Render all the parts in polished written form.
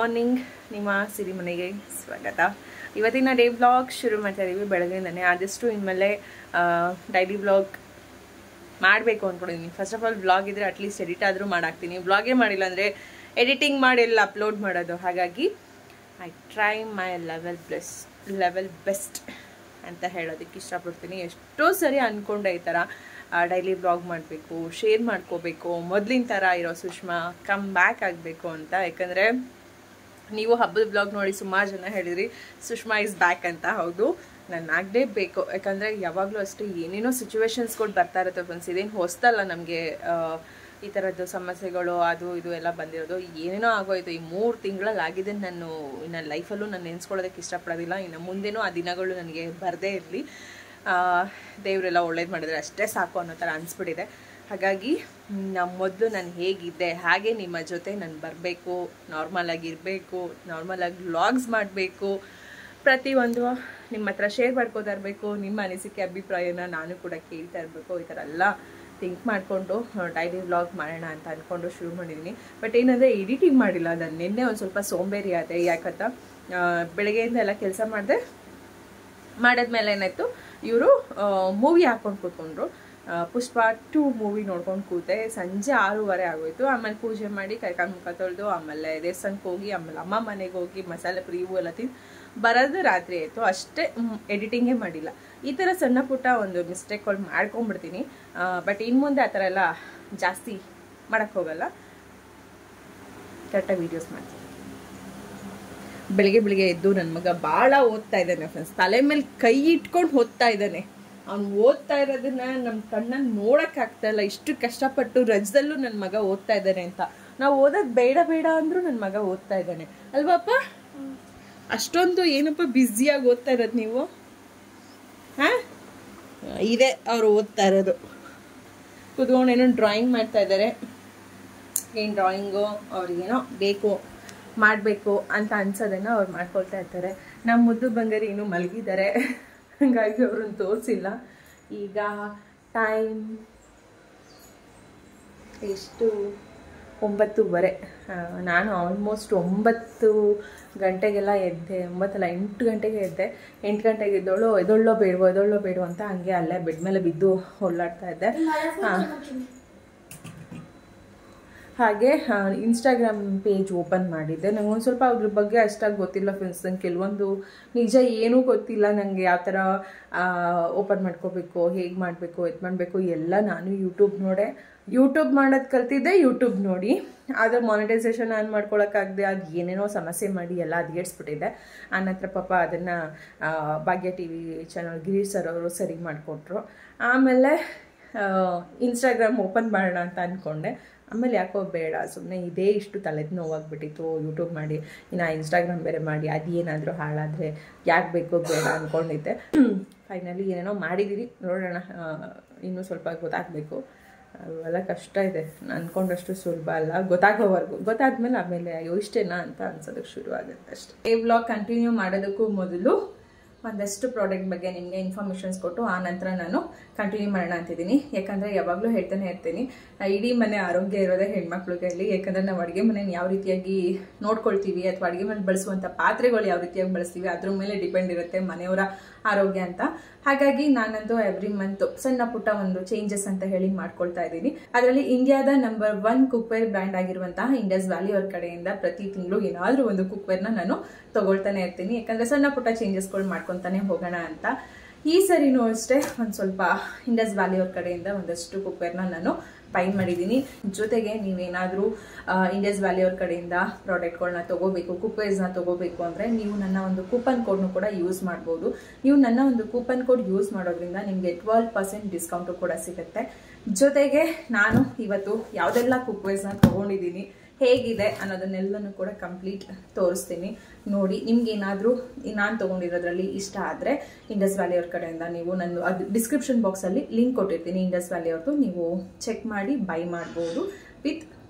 Morning, ನಿಮ್ಮ ಸಿರಿಮನೆಗೆ ಸ್ವಾಗತ. ಇವತ್ತಿನ ಡೇ ವ್ಲಾಗ್ ಶುರು ಮಾಡ್ತಾ ಇದ್ದೀವಿ ಬೆಳಗ್ಗೆಯಿಂದನೇ. ಆದಷ್ಟು ಇನ್ಮೇಲೆ ಡೈಲಿ ವ್ಲಾಗ್ ಮಾಡಬೇಕು ಅಂದ್ಕೊಂಡಿದ್ದೀನಿ. ಫಸ್ಟ್ ಆಫ್ ಆಲ್ ವ್ಲಾಗ್ ಇದ್ದರೆ ಅಟ್ಲೀಸ್ಟ್ ಎಡಿಟ್ ಆದರೂ ಮಾಡಾಕ್ತೀನಿ. ವ್ಲಾಗೇ ಮಾಡಿಲ್ಲ ಅಂದರೆ ಎಡಿಟಿಂಗ್ ಮಾಡಿ ಎಲ್ಲ ಅಪ್ಲೋಡ್ ಮಾಡೋದು. ಹಾಗಾಗಿ I try my level best ಅಂತ ಹೇಳೋದಕ್ಕೆ ಇಷ್ಟಪಡ್ತೀನಿ. ಎಷ್ಟೋ ಸರಿ ಅಂದ್ಕೊಂಡೆ ಈ ಥರ ಡೈಲಿ ವ್ಲಾಗ್ ಮಾಡಬೇಕು, ಶೇರ್ ಮಾಡ್ಕೋಬೇಕು, ಮೊದಲಿನ ಥರ ಇರೋ ಸುಷ್ಮಾ ಕಮ್ ಬ್ಯಾಕ್ ಆಗಬೇಕು ಅಂತ. ಯಾಕಂದರೆ ನೀವು ಹಬ್ಬದ ವ್ಲಾಗ್ ನೋಡಿ ಸುಮಾರು ಜನ ಹೇಳಿದ್ರಿ ಸುಷ್ಮಾ ಇಸ್ ಬ್ಯಾಕ್ ಅಂತ. ಹೌದು, ನಾನು ಆಗಲೇಬೇಕು. ಯಾಕಂದರೆ ಯಾವಾಗಲೂ ಅಷ್ಟೇ ಏನೇನೋ ಸಿಚುವೇಶನ್ಸ್ಗಳು ಬರ್ತಾ ಇರುತ್ತೆ ಫ್ರೆಂಡ್ಸ್. ಇದೇನು ಹೊಸ್ತಲ್ಲ ನಮಗೆ ಈ ಥರದ್ದು ಸಮಸ್ಯೆಗಳು ಅದು ಇದು ಎಲ್ಲ ಬಂದಿರೋದು. ಏನೇನೋ ಆಗೋಯ್ತು ಈ 3 ತಿಂಗಳಲ್ಲಿ ಆಗಿದೆ. ನಾನು ನನ್ನ ಲೈಫಲ್ಲೂ ನಾನು ನೆನೆಸ್ಕೊಳ್ಳೋದಕ್ಕೆ ಇಷ್ಟಪಡೋದಿಲ್ಲ. ಇನ್ನು ಮುಂದೇನೂ ಆ ದಿನಗಳು ನನಗೆ ಬರದೇ ಇರಲಿ. ದೇವರೆಲ್ಲ ಒಳ್ಳೇದು ಮಾಡಿದ್ರೆ ಅಷ್ಟೇ ಸಾಕು ಅನ್ನೋ ಥರ ಅನಿಸ್ಬಿಟ್ಟಿದೆ. ಹಾಗಾಗಿ ಮೊದಲು ನಾನು ಹೇಗಿದ್ದೆ ಹಾಗೆ ನಿಮ್ಮ ಜೊತೆ ನಾನು ಬರಬೇಕು, ನಾರ್ಮಲಾಗಿರಬೇಕು, ನಾರ್ಮಲಾಗಿ ವ್ಲಾಗ್ಸ್ ಮಾಡಬೇಕು, ಪ್ರತಿಯೊಂದು ನಿಮ್ಮ ಹತ್ರ ಶೇರ್ ಮಾಡ್ಕೋತಾ ಇರಬೇಕು. ನಿಮ್ಮ ಅನಿಸಿಕೆ ಅಭಿಪ್ರಾಯನ ನಾನು ಕೂಡ ಕೇಳ್ತಾ ಇರಬೇಕು. ಈ ಥರ ಎಲ್ಲ ಥಿಂಕ್ ಮಾಡಿಕೊಂಡು ಡೈಲಿ ವ್ಲಾಗ್ ಮಾಡೋಣ ಅಂತ ಅಂದ್ಕೊಂಡು ಶುರು ಮಾಡಿದ್ದೀನಿ. ಬಟ್ ಏನಂದರೆ ಎಡಿಟಿಂಗ್ ಮಾಡಿಲ್ಲ. ನಾನು ನಿನ್ನೆ ಒಂದು ಸ್ವಲ್ಪ ಸೋಂಬೇರಿ ಆದೆ. ಯಾಕಂತ ಬೆಳಗ್ಗೆಯಿಂದ ಎಲ್ಲ ಕೆಲಸ ಮಾಡಿದ್ಮೇಲೆ ಏನಾಯಿತು, ಇವರು ಮೂವಿ ಹಾಕ್ಕೊಂಡು ಕೂತ್ಕೊಂಡ್ರು. ಪುಷ್ಪ 2 ಮೂವಿ ನೋಡ್ಕೊಂಡು ಕೂತೆ. ಸಂಜೆ 6:30 ಆಗೋಯ್ತು. ಆಮೇಲೆ ಪೂಜೆ ಮಾಡಿ ಕೈಕಾಲು ಮುಖ ತೊಳೆದು ಆಮೇಲೆ ದೇವಸ್ಥಾನಕ್ಕೆ ಹೋಗಿ ಆಮೇಲೆ ಅಮ್ಮ ಮನೆಗೆ ಹೋಗಿ ಮಸಾಲೆ ಪುರಿ ಇವು ಎಲ್ಲ ತಿಂದು ಬರೋದು ರಾತ್ರಿ ಆಯಿತು. ಅಷ್ಟೇ, ಎಡಿಟಿಂಗೇ ಮಾಡಿಲ್ಲ. ಈ ಥರ ಸಣ್ಣ ಪುಟ್ಟ ಒಂದು ಮಿಸ್ಟೇಕ್ಗಳು ಮಾಡ್ಕೊಂಡ್ಬಿಡ್ತೀನಿ. ಬಟ್ ಇನ್ನು ಮುಂದೆ ಆ ಥರ ಎಲ್ಲ ಜಾಸ್ತಿ ಮಾಡೋಕ್ಕೆ ಹೋಗಲ್ಲ. ಕರೆಕ್ಟಾಗಿ ವೀಡಿಯೋಸ್ ಮಾಡ್ತೀನಿ. ಬೆಳಿಗ್ಗೆ ಎದ್ದು ನನ್ನ ಮಗ ಭಾಳ ಓದ್ತಾ ಇದ್ದಾನೆ ಫ್ರೆಂಡ್ಸ್. ತಲೆ ಮೇಲೆ ಕೈ ಇಟ್ಕೊಂಡು ಓದ್ತಾ ಇದ್ದಾನೆ. ಅವ್ನು ಓದ್ತಾ ಇರೋದನ್ನ ನಮ್ಮ ಕಣ್ಣಲ್ಲಿ ನೋಡೋಕ್ಕಾಗ್ತಾಯಿಲ್ಲ. ಇಷ್ಟು ಕಷ್ಟಪಟ್ಟು ರಜದಲ್ಲೂ ನನ್ನ ಮಗ ಓದ್ತಾ ಇದ್ದಾನೆ ಅಂತ. ನಾವು ಓದೋದು ಬೇಡ ಅಂದರೂ ನನ್ನ ಮಗ ಓದ್ತಾ ಇದ್ದಾನೆ ಅಲ್ವಪ್ಪ? ಅಷ್ಟೊಂದು ಏನಪ್ಪ ಬ್ಯುಸಿಯಾಗಿ ಓದ್ತಾ ಇರೋದು ನೀವು? ಹಾಂ, ಇದೇ ಅವರು ಓದ್ತಾ ಇರೋದು. ಕುತ್ಕೊಂಡು ಏನೋ ಡ್ರಾಯಿಂಗ್ ಮಾಡ್ತಾ ಇದ್ದಾರೆ. ಏನು ಡ್ರಾಯಿಂಗು ಅವ್ರಿಗೇನೋ ಬೇಕು ಮಾಡಬೇಕು ಅಂತ ಅನ್ಸೋದನ್ನು ಅವ್ರು ಮಾಡ್ಕೊಳ್ತಾ ಇರ್ತಾರೆ. ನಮ್ಮ ಮುದ್ದು ಬಂಗಾರಿ ಇನ್ನೂ ಮಲಗಿದ್ದಾರೆ. ಹಾಗಾಗಿ ಅವ್ರನ್ನ ತೋರಿಸಿಲ್ಲ. ಈಗ ಟೈಮ್ ಎಷ್ಟು? 9:15. ನಾನು ಆಲ್ಮೋಸ್ಟ್ 9 ಗಂಟೆಗೆಲ್ಲ ಎದ್ದೆ. 8 ಗಂಟೆಗೆ ಎದ್ದೆ. 8 ಗಂಟೆಗೆ ಎದ್ದೊಳ್ಳೋ ಬೇಡವೋ ಅಂತ ಹಂಗೆ ಅಲ್ಲೇ ಬೆಡ್ ಮೇಲೆ ಬಿದ್ದು ಹೊಳ್ಳಾಡ್ತಾ ಇದ್ದೆ. ಹಾಗೆ ಇನ್ಸ್ಟಾಗ್ರಾಮ್ ಪೇಜ್ ಓಪನ್ ಮಾಡಿದ್ದೆ. ನನಗೆ ಒಂದು ಸ್ವಲ್ಪ ಅದ್ರ ಬಗ್ಗೆ ಅಷ್ಟಾಗಿ ಗೊತ್ತಿಲ್ಲ ಫ್ರೆಂಡ್ಸ್. ನಂಗೆ ಕೆಲವೊಂದು ನಿಜ ಏನೂ ಗೊತ್ತಿಲ್ಲ. ನನಗೆ ಯಾವ ಥರ ಓಪನ್ ಮಾಡ್ಕೋಬೇಕು, ಹೇಗೆ ಮಾಡಬೇಕು, ಎದು ಮಾಡಬೇಕು ಎಲ್ಲ ನಾನು ಯೂಟ್ಯೂಬ್ ಮಾಡೋದು ಕಲ್ತಿದ್ದೆ. ಯೂಟ್ಯೂಬ್ ನೋಡಿ ಆದರೆ ಮಾನಿಟೈಸೇಷನ್ ಆನ್ ಮಾಡ್ಕೊಳಕ್ಕಾಗದೆ ಅದು ಏನೇನೋ ಸಮಸ್ಯೆ ಮಾಡಿ ಎಲ್ಲ ಅದ್ಗೇಡ್ಸ್ಬಿಟ್ಟಿದ್ದೆ. ಆನಂತರ ಪಾಪ ಅದನ್ನು ಭಾಗ್ಯ TV ಚಾನಲ್ ಗಿರೀಶ್ ಸರ್ ಅವರು ಸರಿ ಮಾಡಿಕೊಟ್ರು. ಆಮೇಲೆ ಇನ್ಸ್ಟಾಗ್ರಾಮ್ ಓಪನ್ ಮಾಡೋಣ ಅಂತ ಅಂದ್ಕೊಂಡೆ. ಆಮೇಲೆ ಯಾಕೋ ಬೇಡ, ಸುಮ್ಮನೆ ಇದೇ ಇಷ್ಟು ತಲೆದು ನೋವಾಗ್ಬಿಟ್ಟಿತ್ತು ಯೂಟ್ಯೂಬ್ ಮಾಡಿ, ಇನ್ನು ಇನ್ಸ್ಟಾಗ್ರಾಮ್ ಬೇರೆ ಮಾಡಿ ಅದೇನಾದರೂ ಹಾಳಾದರೆ ಯಾಕೆ ಬೇಕೋ ಬೇಡ ಅಂದ್ಕೊಂಡಿದ್ದೆ. ಫೈನಲಿ ಏನೇನೋ ಮಾಡಿದ್ದೀರಿ, ನೋಡೋಣ. ಇನ್ನೂ ಸ್ವಲ್ಪ ಗೊತ್ತಾಗಬೇಕು. ಅವೆಲ್ಲ ಕಷ್ಟ ಇದೆ. ಅಂದ್ಕೊಂಡಷ್ಟು ಸುಲಭ ಅಲ್ಲ. ಗೊತ್ತಾದ್ಮೇಲೆ ಆಮೇಲೆ ಅಯ್ಯೋ ಇಷ್ಟೇನಾ ಅಂತ ಅನ್ಸೋದಕ್ಕೆ ಶುರು ಆಗುತ್ತೆ ಅಷ್ಟೇ. ಈ ವ್ಲಾಗ್ ಕಂಟಿನ್ಯೂ ಮಾಡೋದಕ್ಕೂ ಮೊದಲು ಒಂದಷ್ಟು ಪ್ರಾಡಕ್ಟ್ ಬಗ್ಗೆ ನಿಮಗೆ ಇನ್ಫಾರ್ಮೇಷನ್ಸ್ ಕೊಟ್ಟು ಆ ನಂತರ ನಾನು ಕಂಟಿನ್ಯೂ ಮಾಡೋಣ ಅಂತಿದ್ದೀನಿ. ಯಾಕಂದರೆ ಯಾವಾಗಲೂ ಹೇಳ್ತಾನೆ ಇರ್ತೀನಿ, ಇಡೀ ಮನೆ ಆರೋಗ್ಯ ಇರೋದೇ ಹೆಣ್ಮಕ್ಳಿಗೆ. ಯಾಕಂದರೆ ನಾವು ಅಡುಗೆ ಮನೆಯನ್ನು ಯಾವ ರೀತಿಯಾಗಿ ನೋಡ್ಕೊಳ್ತೀವಿ ಅಥವಾ ಅಡುಗೆ ಮನೆ ಬಳಸುವಂಥ ಪಾತ್ರೆಗಳು ಯಾವ ರೀತಿಯಾಗಿ ಬಳಸ್ತೀವಿ ಅದ್ರ ಮೇಲೆ ಡಿಪೆಂಡ್ ಇರುತ್ತೆ ಮನೆಯವರ ಆರೋಗ್ಯ ಅಂತ. ಹಾಗಾಗಿ ನಾನಂತೂ ಎವ್ರಿ ಮಂತ್ ಸಣ್ಣ ಪುಟ್ಟ ಒಂದು ಚೇಂಜಸ್ ಅಂತ ಹೇಳಿ ಮಾಡ್ಕೊಳ್ತಾ ಇದ್ದೀನಿ. ಅದರಲ್ಲಿ ಇಂಡಿಯಾದ ನಂಬರ್ 1 ಕುಕ್ವೇರ್ ಬ್ರ್ಯಾಂಡ್ ಆಗಿರುವಂತಹ ಇಂಡಸ್ ವ್ಯಾಲಿ ಅವ್ರ ಕಡೆಯಿಂದ ಪ್ರತಿ ತಿಂಗಳು ಏನಾದರೂ ಒಂದು ಕುಕ್ವೇರ್ನ ನಾನು ತಗೊಳ್ತಾನೆ ಇರ್ತೀನಿ. ಯಾಕಂದರೆ ಸಣ್ಣ ಪುಟ್ಟ ಚೇಂಜಸ್ಗಳು ಮಾಡ್ಕೊತಾನೆ ಹೋಗೋಣ ಅಂತ. ಈ ಸರಿನೂ ಅಷ್ಟೇ ಒಂದು ಸ್ವಲ್ಪ ಇಂಡಸ್ ವ್ಯಾಲಿ ಅವ್ರ ಕಡೆಯಿಂದ ಒಂದಷ್ಟು ಕುಕ್ವೇರ್ನ ನಾನು ಬೈ ಮಾಡಿದ್ದೀನಿ. ಜೊತೆಗೆ ನೀವೇನಾದರೂ ಇಂಡಸ್ ವ್ಯಾಲಿ ಅವ್ರ ಕಡೆಯಿಂದ ಪ್ರಾಡಕ್ಟ್ಗಳನ್ನ ತೊಗೋಬೇಕು, ಕುಕ್ವೇರ್ಸ್ನ ತೊಗೋಬೇಕು ಅಂದರೆ ನೀವು ನನ್ನ ಒಂದು ಕೂಪನ್ ಕೋಡ್ನು ಕೂಡ ಯೂಸ್ ಮಾಡ್ಬೋದು. ನೀವು ನನ್ನ ಒಂದು ಕೂಪನ್ ಕೋಡ್ ಯೂಸ್ ಮಾಡೋದ್ರಿಂದ ನಿಮಗೆ 12% ಡಿಸ್ಕೌಂಟು ಕೂಡ ಸಿಗುತ್ತೆ. ಜೊತೆಗೆ ನಾನು ಇವತ್ತು ಯಾವುದೆಲ್ಲ ಕುಕ್ವೇರ್ಸ್ನ ತೊಗೊಂಡಿದ್ದೀನಿ, ಹೇಗಿದೆ ಅನ್ನೋದನ್ನೆಲ್ಲನೂ ಕೂಡ ಕಂಪ್ಲೀಟ್ ತೋರಿಸ್ತೀನಿ. ನೋಡಿ, ನಿಮ್ಗೇನಾದರೂ ನಾನು ತೊಗೊಂಡಿರೋದ್ರಲ್ಲಿ ಇಷ್ಟ ಆದರೆ ಇಂಡಸ್ ವ್ಯಾಲಿ ಅವ್ರ ಕಡೆಯಿಂದ ನೀವು ನಾನು ಅದು ಡಿಸ್ಕ್ರಿಪ್ಷನ್ ಬಾಕ್ಸಲ್ಲಿ ಲಿಂಕ್ ಕೊಟ್ಟಿರ್ತೀನಿ ಇಂಡಸ್ ವ್ಯಾಲಿ ಅವ್ರದ್ದು. ನೀವು ಚೆಕ್ ಮಾಡಿ ಬೈ ಮಾಡ್ಬೋದು with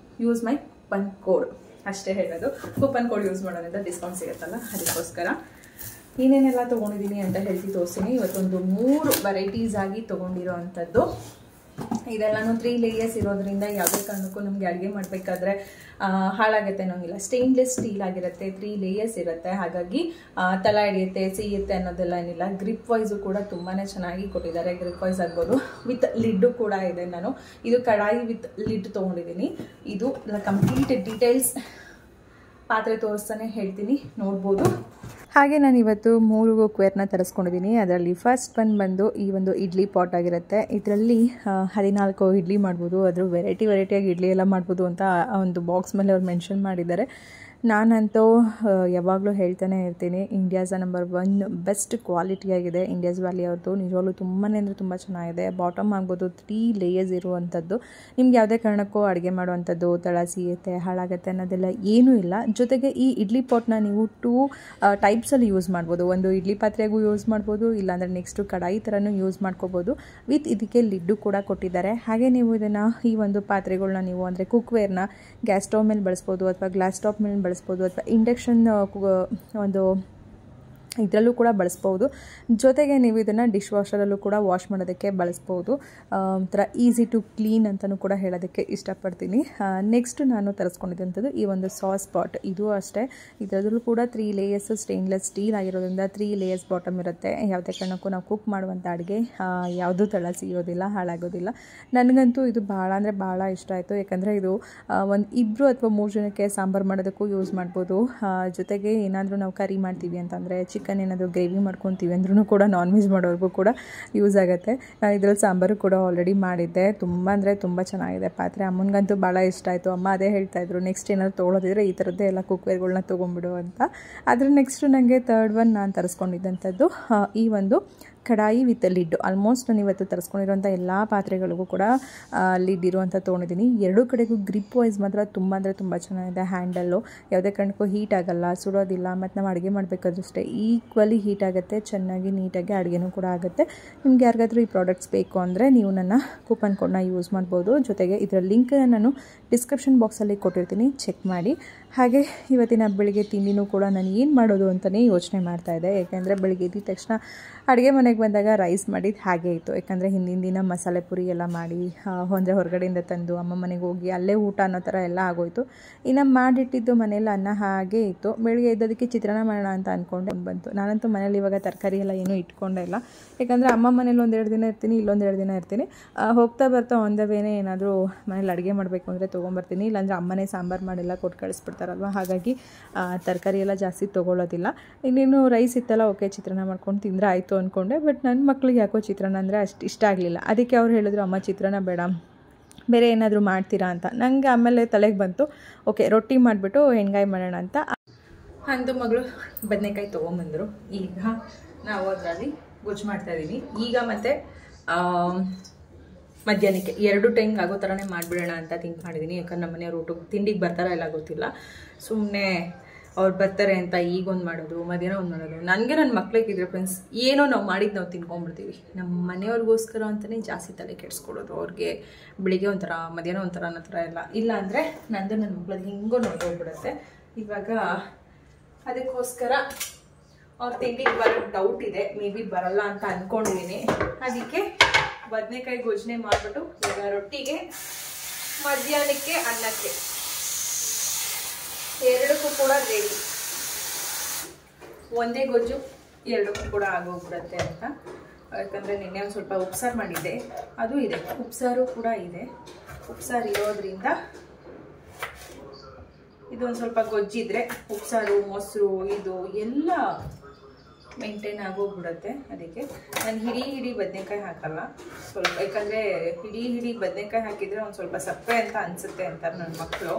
use my coupon code. ಅಷ್ಟೇ ಹೇಳೋದು. ಕೂಪನ್ ಕೋಡ್ ಯೂಸ್ ಮಾಡೋದ್ರಿಂದ ಡಿಸ್ಕೌಂಟ್ ಸಿಗುತ್ತಲ್ಲ, ಅದಕ್ಕೋಸ್ಕರ ಏನೇನೆಲ್ಲ ತೊಗೊಂಡಿದ್ದೀನಿ ಅಂತ ಹೇಳ್ತಿ ತೋರಿಸ್ತೀನಿ. ಇವತ್ತೊಂದು 3 ವೆರೈಟೀಸ್ ಆಗಿ ತೊಗೊಂಡಿರೋ ಅಂಥದ್ದು. ಇದೆಲ್ಲನೂ 3 ಲೇಯರ್ಸ್ ಇರೋದ್ರಿಂದ ಯಾವುದೇ ಕಾರಣಕ್ಕೂ ನಮಗೆ ಅಡುಗೆ ಮಾಡಬೇಕಾದ್ರೆ ಹಾಳಾಗುತ್ತೆ ಅನ್ನೋಂಗಿಲ್ಲ. ಸ್ಟೇನ್ಲೆಸ್ ಸ್ಟೀಲ್ ಆಗಿರುತ್ತೆ, 3 ಲೇಯರ್ಸ್ ಇರುತ್ತೆ, ಹಾಗಾಗಿ ತಳ ಹಿಡಿಯುತ್ತೆ ಸೀಯುತ್ತೆ ಅನ್ನೋದೆಲ್ಲ ಏನಿಲ್ಲ. ಗ್ರಿಪ್ ವೈಸು ಕೂಡ ತುಂಬಾ ಚೆನ್ನಾಗಿ ಕೊಟ್ಟಿದ್ದಾರೆ. ಗ್ರಿಪ್ ವೈಸ್ ಆಗ್ಬೋದು, ವಿತ್ ಲಿಡ್ಡು ಕೂಡ ಇದೆ. ನಾನು ಇದು ಕಡಾಯಿ ವಿತ್ ಲಿಡ್ ತೊಗೊಂಡಿದ್ದೀನಿ. ಇದು ಕಂಪ್ಲೀಟ್ ಡೀಟೇಲ್ಸ್ ಪಾತ್ರೆ ತೋರಿಸ್ತಾನೆ ಹೇಳ್ತೀನಿ, ನೋಡ್ಬೋದು. ಹಾಗೆ ನಾನು ಇವತ್ತು 3 ಕುಕ್ಕರ್ನ ತರಿಸ್ಕೊಂಡಿದ್ದೀನಿ. ಅದರಲ್ಲಿ ಫಸ್ಟ್ ಬಂದು ಈ ಒಂದು ಇಡ್ಲಿ ಪಾಟ್ ಆಗಿರುತ್ತೆ. ಇದರಲ್ಲಿ 14 ಇಡ್ಲಿ ಮಾಡ್ಬೋದು. ಅದ್ರ ವೆರೈಟಿಯಾಗಿ ಇಡ್ಲಿ ಎಲ್ಲ ಮಾಡ್ಬೋದು ಅಂತ ಒಂದು ಬಾಕ್ಸ್ ಮೇಲೆ ಅವ್ರು ಮೆನ್ಷನ್ ಮಾಡಿದ್ದಾರೆ. ನಾನಂತೂ ಯಾವಾಗಲೂ ಹೇಳ್ತಾನೆ ಇರ್ತೀನಿ, ಇಂಡಿಯಾಸ್ ನಂಬರ್ 1 ಬೆಸ್ಟ್ ಕ್ವಾಲಿಟಿಯಾಗಿದೆ ಇಂಡಿಯಾಸ್ ವ್ಯಾಲಿ ಅವ್ರದ್ದು. ನಿಜವಾಗ್ಲೂ ತುಂಬಾ ಅಂದರೆ ತುಂಬ ಚೆನ್ನಾಗಿದೆ. ಬಾಟಮ್ ಆಗ್ಬೋದು 3 ಲೇಯರ್ಸ್ ಇರುವಂಥದ್ದು. ನಿಮ್ಗೆ ಯಾವುದೇ ಕಾರಣಕ್ಕೂ ಅಡುಗೆ ಮಾಡುವಂಥದ್ದು ತಳ ಸೀಯುತ್ತೆ ಹಾಳಾಗುತ್ತೆ ಅನ್ನೋದೆಲ್ಲ ಏನೂ ಇಲ್ಲ. ಜೊತೆಗೆ ಈ ಇಡ್ಲಿ ಪಾಟ್ನ ನೀವು 2 ಟೈಪ್ಸಲ್ಲಿ ಯೂಸ್ ಮಾಡ್ಬೋದು. ಒಂದು ಇಡ್ಲಿ ಪಾತ್ರೆಗೂ ಯೂಸ್ ಮಾಡ್ಬೋದು, ಇಲ್ಲಾಂದರೆ ನೆಕ್ಸ್ಟು ಕಡಾಯಿ ಥರನೂ ಯೂಸ್ ಮಾಡ್ಕೋಬೋದು. ವಿತ್ ಇದಕ್ಕೆ ಲಿಡ್ಡು ಕೂಡ ಕೊಟ್ಟಿದ್ದಾರೆ. ಹಾಗೆ ನೀವು ಇದನ್ನು ಈ ಒಂದು ಪಾತ್ರೆಗಳನ್ನ ನೀವು ಅಂದರೆ ಕುಕ್ವೇರ್ನ ಗ್ಯಾಸ್ ಸ್ಟವ್ ಮೇಲೆ ಬಳಸ್ಬೋದು, ಅಥವಾ ಗ್ಲಾಸ್ ಟಾಪ್ ಮೇಲೆ ಬಳಸ್ಬೋದು, ಅಥವಾ ಇಂಡಕ್ಷನ್ ಒಂದು ಇದರಲ್ಲೂ ಕೂಡ ಬಳಸ್ಬೋದು. ಜೊತೆಗೆ ನೀವು ಇದನ್ನು ಡಿಶ್ ವಾಷರಲ್ಲೂ ಕೂಡ ವಾಶ್ ಮಾಡೋದಕ್ಕೆ ಬಳಸ್ಬೋದು. ಒಂಥರ ಈಸಿ ಟು ಕ್ಲೀನ್ ಅಂತಲೂ ಕೂಡ ಹೇಳೋದಕ್ಕೆ ಇಷ್ಟಪಡ್ತೀನಿ. ನೆಕ್ಸ್ಟ್ ನಾನು ತರಿಸ್ಕೊಂಡಿದ್ದಂಥದ್ದು ಈ ಒಂದು ಸಾಸ್ ಪಾಟ್. ಇದು ಅಷ್ಟೇ, ಇದರಲ್ಲೂ ಕೂಡ 3 ಲೇಯರ್ಸ್ ಸ್ಟೇನ್ಲೆಸ್ ಸ್ಟೀಲ್ ಆಗಿರೋದ್ರಿಂದ 3 ಲೇಯರ್ಸ್ ಬಾಟಮ್ ಇರುತ್ತೆ. ಯಾವುದೇ ಕಾರಣಕ್ಕೂ ನಾವು ಕುಕ್ ಮಾಡುವಂಥ ಅಡುಗೆ ಯಾವುದೂ ತಳ ಸಿಗೋದಿಲ್ಲ, ಹಾಳಾಗೋದಿಲ್ಲ. ನನಗಂತೂ ಇದು ಭಾಳ ಅಂದರೆ ಭಾಳ ಇಷ್ಟ ಆಯಿತು. ಯಾಕಂದರೆ ಇದು ಒಂದು 2 ಅಥವಾ 3 ಜನಕ್ಕೆ ಸಾಂಬಾರು ಮಾಡೋದಕ್ಕೂ ಯೂಸ್ ಮಾಡ್ಬೋದು. ಜೊತೆಗೆ ಏನಾದರೂ ನಾವು ಕರಿ ಮಾಡ್ತೀವಿ ಅಂತಂದರೆ, ಚಿಕನ್ ಏನಾದರೂ ಗ್ರೇವಿ ಮಾಡ್ಕೊತೀವಿ ಅಂದ್ರೂ ಕೂಡ, ನಾನ್ ವೆಜ್ ಮಾಡೋರಿಗೂ ಕೂಡ ಯೂಸ್ ಆಗುತ್ತೆ. ನಾನು ಇದರಲ್ಲಿ ಸಾಂಬಾರು ಕೂಡ ಆಲ್ರೆಡಿ ಮಾಡಿದ್ದೆ. ತುಂಬ ಅಂದರೆ ತುಂಬ ಚೆನ್ನಾಗಿದೆ ಪಾತ್ರೆ. ಅಮ್ಮನಿಗಂತೂ ಭಾಳ ಇಷ್ಟ ಆಯಿತು. ಅಮ್ಮ ಅದೇ ಹೇಳ್ತಾಯಿದ್ರು, ನೆಕ್ಸ್ಟ್ ಏನಾದ್ರು ತೊಗೊಳೋದಿದ್ರೆ ಈ ಥರದ್ದೇ ಎಲ್ಲ ಕುಕ್ವೇರ್ಗಳನ್ನ ತೊಗೊಂಬಿಡು ಅಂತ. ಆದರೆ ನೆಕ್ಸ್ಟು ನನಗೆ ಥರ್ಡ್ ಒನ್ ನಾನು ತರಿಸ್ಕೊಂಡಿದ್ದಂಥದ್ದು ಈ ಒಂದು ಕಡಾಯಿ ವಿತ್ ಲಿಡ್. ಆಲ್ಮೋಸ್ಟ್ ನಾನು ಇವತ್ತು ತರಿಸ್ಕೊಂಡಿರೋಂಥ ಎಲ್ಲ ಪಾತ್ರೆಗಳಿಗೂ ಕೂಡ ಲಿಡ್ ಇರುವಂಥ ತೊಗೊಂಡಿದ್ದೀನಿ. 2 ಕಡೆಗೂ ಗ್ರಿಪ್ ವೈಸ್ ಮಾತ್ರ ತುಂಬ ಅಂದರೆ ತುಂಬ ಚೆನ್ನಾಗಿದೆ. ಹ್ಯಾಂಡಲ್ಲು ಯಾವುದೇ ಕಾರಣಕ್ಕೂ ಹೀಟ್ ಆಗೋಲ್ಲ, ಸುಡೋದಿಲ್ಲ. ಮತ್ತು ನಾವು ಅಡುಗೆ ಮಾಡಬೇಕಾದ್ರೂ ಅಷ್ಟೇ ಈಕ್ವಲಿ ಹೀಟ್ ಆಗುತ್ತೆ, ಚೆನ್ನಾಗಿ ನೀಟಾಗಿ ಅಡುಗೆನೂ ಕೂಡ ಆಗುತ್ತೆ. ನಿಮ್ಗೆ ಯಾರಿಗಾದ್ರೂ ಈ ಪ್ರಾಡಕ್ಟ್ಸ್ ಬೇಕು ಅಂದರೆ ನೀವು ನನ್ನ ಕೂಪನ್ ಕೋಡ್ನ ಯೂಸ್ ಮಾಡ್ಬೋದು. ಜೊತೆಗೆ ಇದರ ಲಿಂಕನ್ನು ನಾನು ಡಿಸ್ಕ್ರಿಪ್ಷನ್ ಬಾಕ್ಸಲ್ಲಿ ಕೊಟ್ಟಿರ್ತೀನಿ, ಚೆಕ್ ಮಾಡಿ. ಹಾಗೆ ಇವತ್ತಿನ ಬೆಳಿಗ್ಗೆ ತಿಂಡಿನೂ ಕೂಡ ನಾನು ಏನು ಮಾಡೋದು ಅಂತಲೇ ಯೋಚನೆ ಮಾಡ್ತಾಯಿದ್ದೆ. ಯಾಕೆಂದರೆ ಬೆಳಿಗ್ಗೆ ಎದ್ದ ತಕ್ಷಣ ಅಡುಗೆ ಮನೆಗೆ ಬಂದಾಗ ರೈಸ್ ಮಾಡಿದ್ದು ಹಾಗೆ ಇತ್ತು. ಯಾಕಂದರೆ ಹಿಂದಿನ ದಿನ ಮಸಾಲೆ ಪುರಿ ಎಲ್ಲ ಮಾಡಿ ಅಂದರೆ ಹೊರಗಡೆಯಿಂದ ತಂದು ಅಮ್ಮ ಮನೆಗೆ ಹೋಗಿ ಅಲ್ಲೇ ಊಟ ಅನ್ನೋ ಥರ ಎಲ್ಲ ಆಗೋಯಿತು. ಇನ್ನು ಮಾಡಿಟ್ಟಿದ್ದು ಮನೇಲಿ ಅನ್ನ ಹಾಗೇ ಇತ್ತು. ಬೆಳಿಗ್ಗೆ ಎದ್ದೋದಕ್ಕೆ ಚಿತ್ರಾನ್ನ ಮಾಡೋಣ ಅಂತ ಅಂದ್ಕೊಂಡೆ ಬಂತು. ನಾನಂತೂ ಮನೇಲಿ ಇವಾಗ ತರಕಾರಿ ಎಲ್ಲ ಏನೂ ಇಟ್ಕೊಂಡೇ ಇಲ್ಲ. ಯಾಕಂದರೆ ಅಮ್ಮ ಮನೇಲಿ 1-2 ದಿನ ಇರ್ತೀನಿ, ಇಲ್ಲೊಂದು 2 ದಿನ ಇರ್ತೀನಿ. ಹೋಗ್ತಾ ಬರ್ತಾ ಆನ್ ದ ವೇನೇ ಏನಾದರೂ ಮನೇಲಿ ಅಡುಗೆ ಮಾಡಬೇಕು ಅಂದರೆ ತೊಗೊಂಬರ್ತೀನಿ. ಇಲ್ಲಾಂದರೆ ಅಮ್ಮನೇ ಸಾಂಬಾರು ಮಾಡಿಲ್ಲ ಕೊಟ್ಟು ಕಳಿಸ್ಬಿಡ್ತಾರಲ್ವ, ಹಾಗಾಗಿ ತರಕಾರಿ ಎಲ್ಲ ಜಾಸ್ತಿ ತೊಗೊಳ್ಳೋದಿಲ್ಲ. ಇನ್ನೇನು ರೈಸ್ ಇತ್ತಲ್ಲ, ಓಕೆ ಚಿತ್ರಾನ್ನ ಮಾಡ್ಕೊಂಡು ತಿಂದರೆ ಆಯಿತು ಅಂದ್ಕೊಂಡೆ. ಬಟ್ ನನ್ನ ಮಕ್ಳಿಗೆ ಯಾಕೋ ಚಿತ್ರಾನ್ನ ಅಂದರೆ ಅಷ್ಟು ಇಷ್ಟ ಆಗಲಿಲ್ಲ. ಅದಕ್ಕೆ ಅವ್ರು ಹೇಳಿದ್ರು, ಅಮ್ಮ ಚಿತ್ರಾನ್ನ ಬೇಡ, ಬೇರೆ ಏನಾದರೂ ಮಾಡ್ತೀರಾ ಅಂತ. ನನಗೆ ಆಮೇಲೆ ತಲೆಗೆ ಬಂತು, ಓಕೆ ರೊಟ್ಟಿ ಮಾಡಿಬಿಟ್ಟು ಎಣ್ಗಾಯಿ ಮಾಡೋಣ ಅಂತ. ಅಂದು ಮಗಳು ಬದನೆಕಾಯಿ ತೊಗೊಂಬಂದರು. ಈಗ ನಾವು ಅದರಲ್ಲಿ ಗೊಜ್ಜು ಮಾಡ್ತಾಯಿದ್ದೀನಿ. ಈಗ ಮತ್ತು ಮಧ್ಯಾಹ್ನಕ್ಕೆ 2 ಟೈಮ್ ಆಗೋ ಥರನೇ ಮಾಡಿಬಿಡೋಣ ಅಂತ ಥಿಂಕ್ ಮಾಡಿದ್ದೀನಿ. ಯಾಕಂದ್ರೆ ನಮ್ಮ ಮನೆಯವ್ರು ಊಟಕ್ಕೆ ತಿಂಡಿಗೆ ಬರ್ತಾರಾ ಇಲ್ಲ ಗೊತ್ತಿಲ್ಲ. ಸುಮ್ಮನೆ ಅವ್ರು ಬರ್ತಾರೆ ಅಂತ ಈಗೊಂದು ಮಾಡೋದು, ಮಧ್ಯಾಹ್ನ ಒಂದು ಮಾಡೋದು. ನನಗೆ ನನ್ನ ಮಕ್ಳಿಗಿದ್ರೆ ಫ್ರೆಂಡ್ಸ್, ಏನೋ ನಾವು ಮಾಡಿದ್ದು ನಾವು ತಿನ್ಕೊಂಡ್ಬಿಡ್ತೀವಿ. ನಮ್ಮ ಮನೆಯವ್ರಿಗೋಸ್ಕರ ಅಂತಲೇ ಜಾಸ್ತಿ ತಲೆ ಕೆಡಿಸ್ಕೊಡೋದು. ಅವ್ರಿಗೆ ಬೆಳಿಗ್ಗೆ ಒಂಥರ, ಮಧ್ಯಾಹ್ನ ಒಂಥರ ಅನ್ನೋ ಥರ ಎಲ್ಲ ಇಲ್ಲ ಅಂದರೆ ನಂದು ನನ್ನ ಮಕ್ಳದ್ದು ಹಿಂಗೋ ನೋಡ್ಕೊಂಡ್ಬಿಡುತ್ತೆ. ಇವಾಗ ಅದಕ್ಕೋಸ್ಕರ ಅವ್ರ ತಿಂಡಿಗೆ ಬರೋ ಡೌಟ್ ಇದೆ, ಮೇ ಬಿ ಬರಲ್ಲ ಅಂತ ಅಂದ್ಕೊಂಡಿದ್ದೀನಿ. ಅದಕ್ಕೆ ಬದನೆಕಾಯಿ ಗೊಜ್ಜನೆ ಮಾಡಿಬಿಟ್ಟು ಈಗ ರೊಟ್ಟಿಗೆ, ಮಧ್ಯಾಹ್ನಕ್ಕೆ, ಅನ್ನಕ್ಕೆ 2ಕ್ಕೂ ಕೂಡ ರೆಡಿ. ಒಂದೇ ಗೊಜ್ಜು 2ಕ್ಕೂ ಕೂಡ ಆಗೋಗ್ಬಿಡುತ್ತೆ ಅಂತ. ಯಾಕಂದರೆ ನಿನ್ನೆ ಒಂದು ಸ್ವಲ್ಪ ಉಪ್ಸಾರು ಮಾಡಿದ್ದೆ, ಅದು ಇದೆ. ಉಪ್ಸಾರು ಕೂಡ ಇದೆ. ಉಪ್ಸಾರು ಇರೋದ್ರಿಂದ ಇದೊಂದು ಸ್ವಲ್ಪ ಗೊಜ್ಜಿದ್ರೆ ಉಪ್ಸಾರು, ಮೊಸರು, ಇದು ಎಲ್ಲ ಮೇಂಟೈನ್ ಆಗೋಗ್ಬಿಡುತ್ತೆ. ಅದಕ್ಕೆ ನಾನು ಹಿಡಿ ಬದನೆಕಾಯಿ ಹಾಕಲ್ಲ ಸ್ವಲ್ಪ. ಯಾಕಂದರೆ ಹಿಡಿ ಬದನೆಕಾಯಿ ಹಾಕಿದರೆ ಒಂದು ಸ್ವಲ್ಪ ಸಪ್ಪೆ ಅಂತ ಅನಿಸುತ್ತೆ ಅಂತಾರೆ ನನ್ನ ಮಕ್ಕಳು.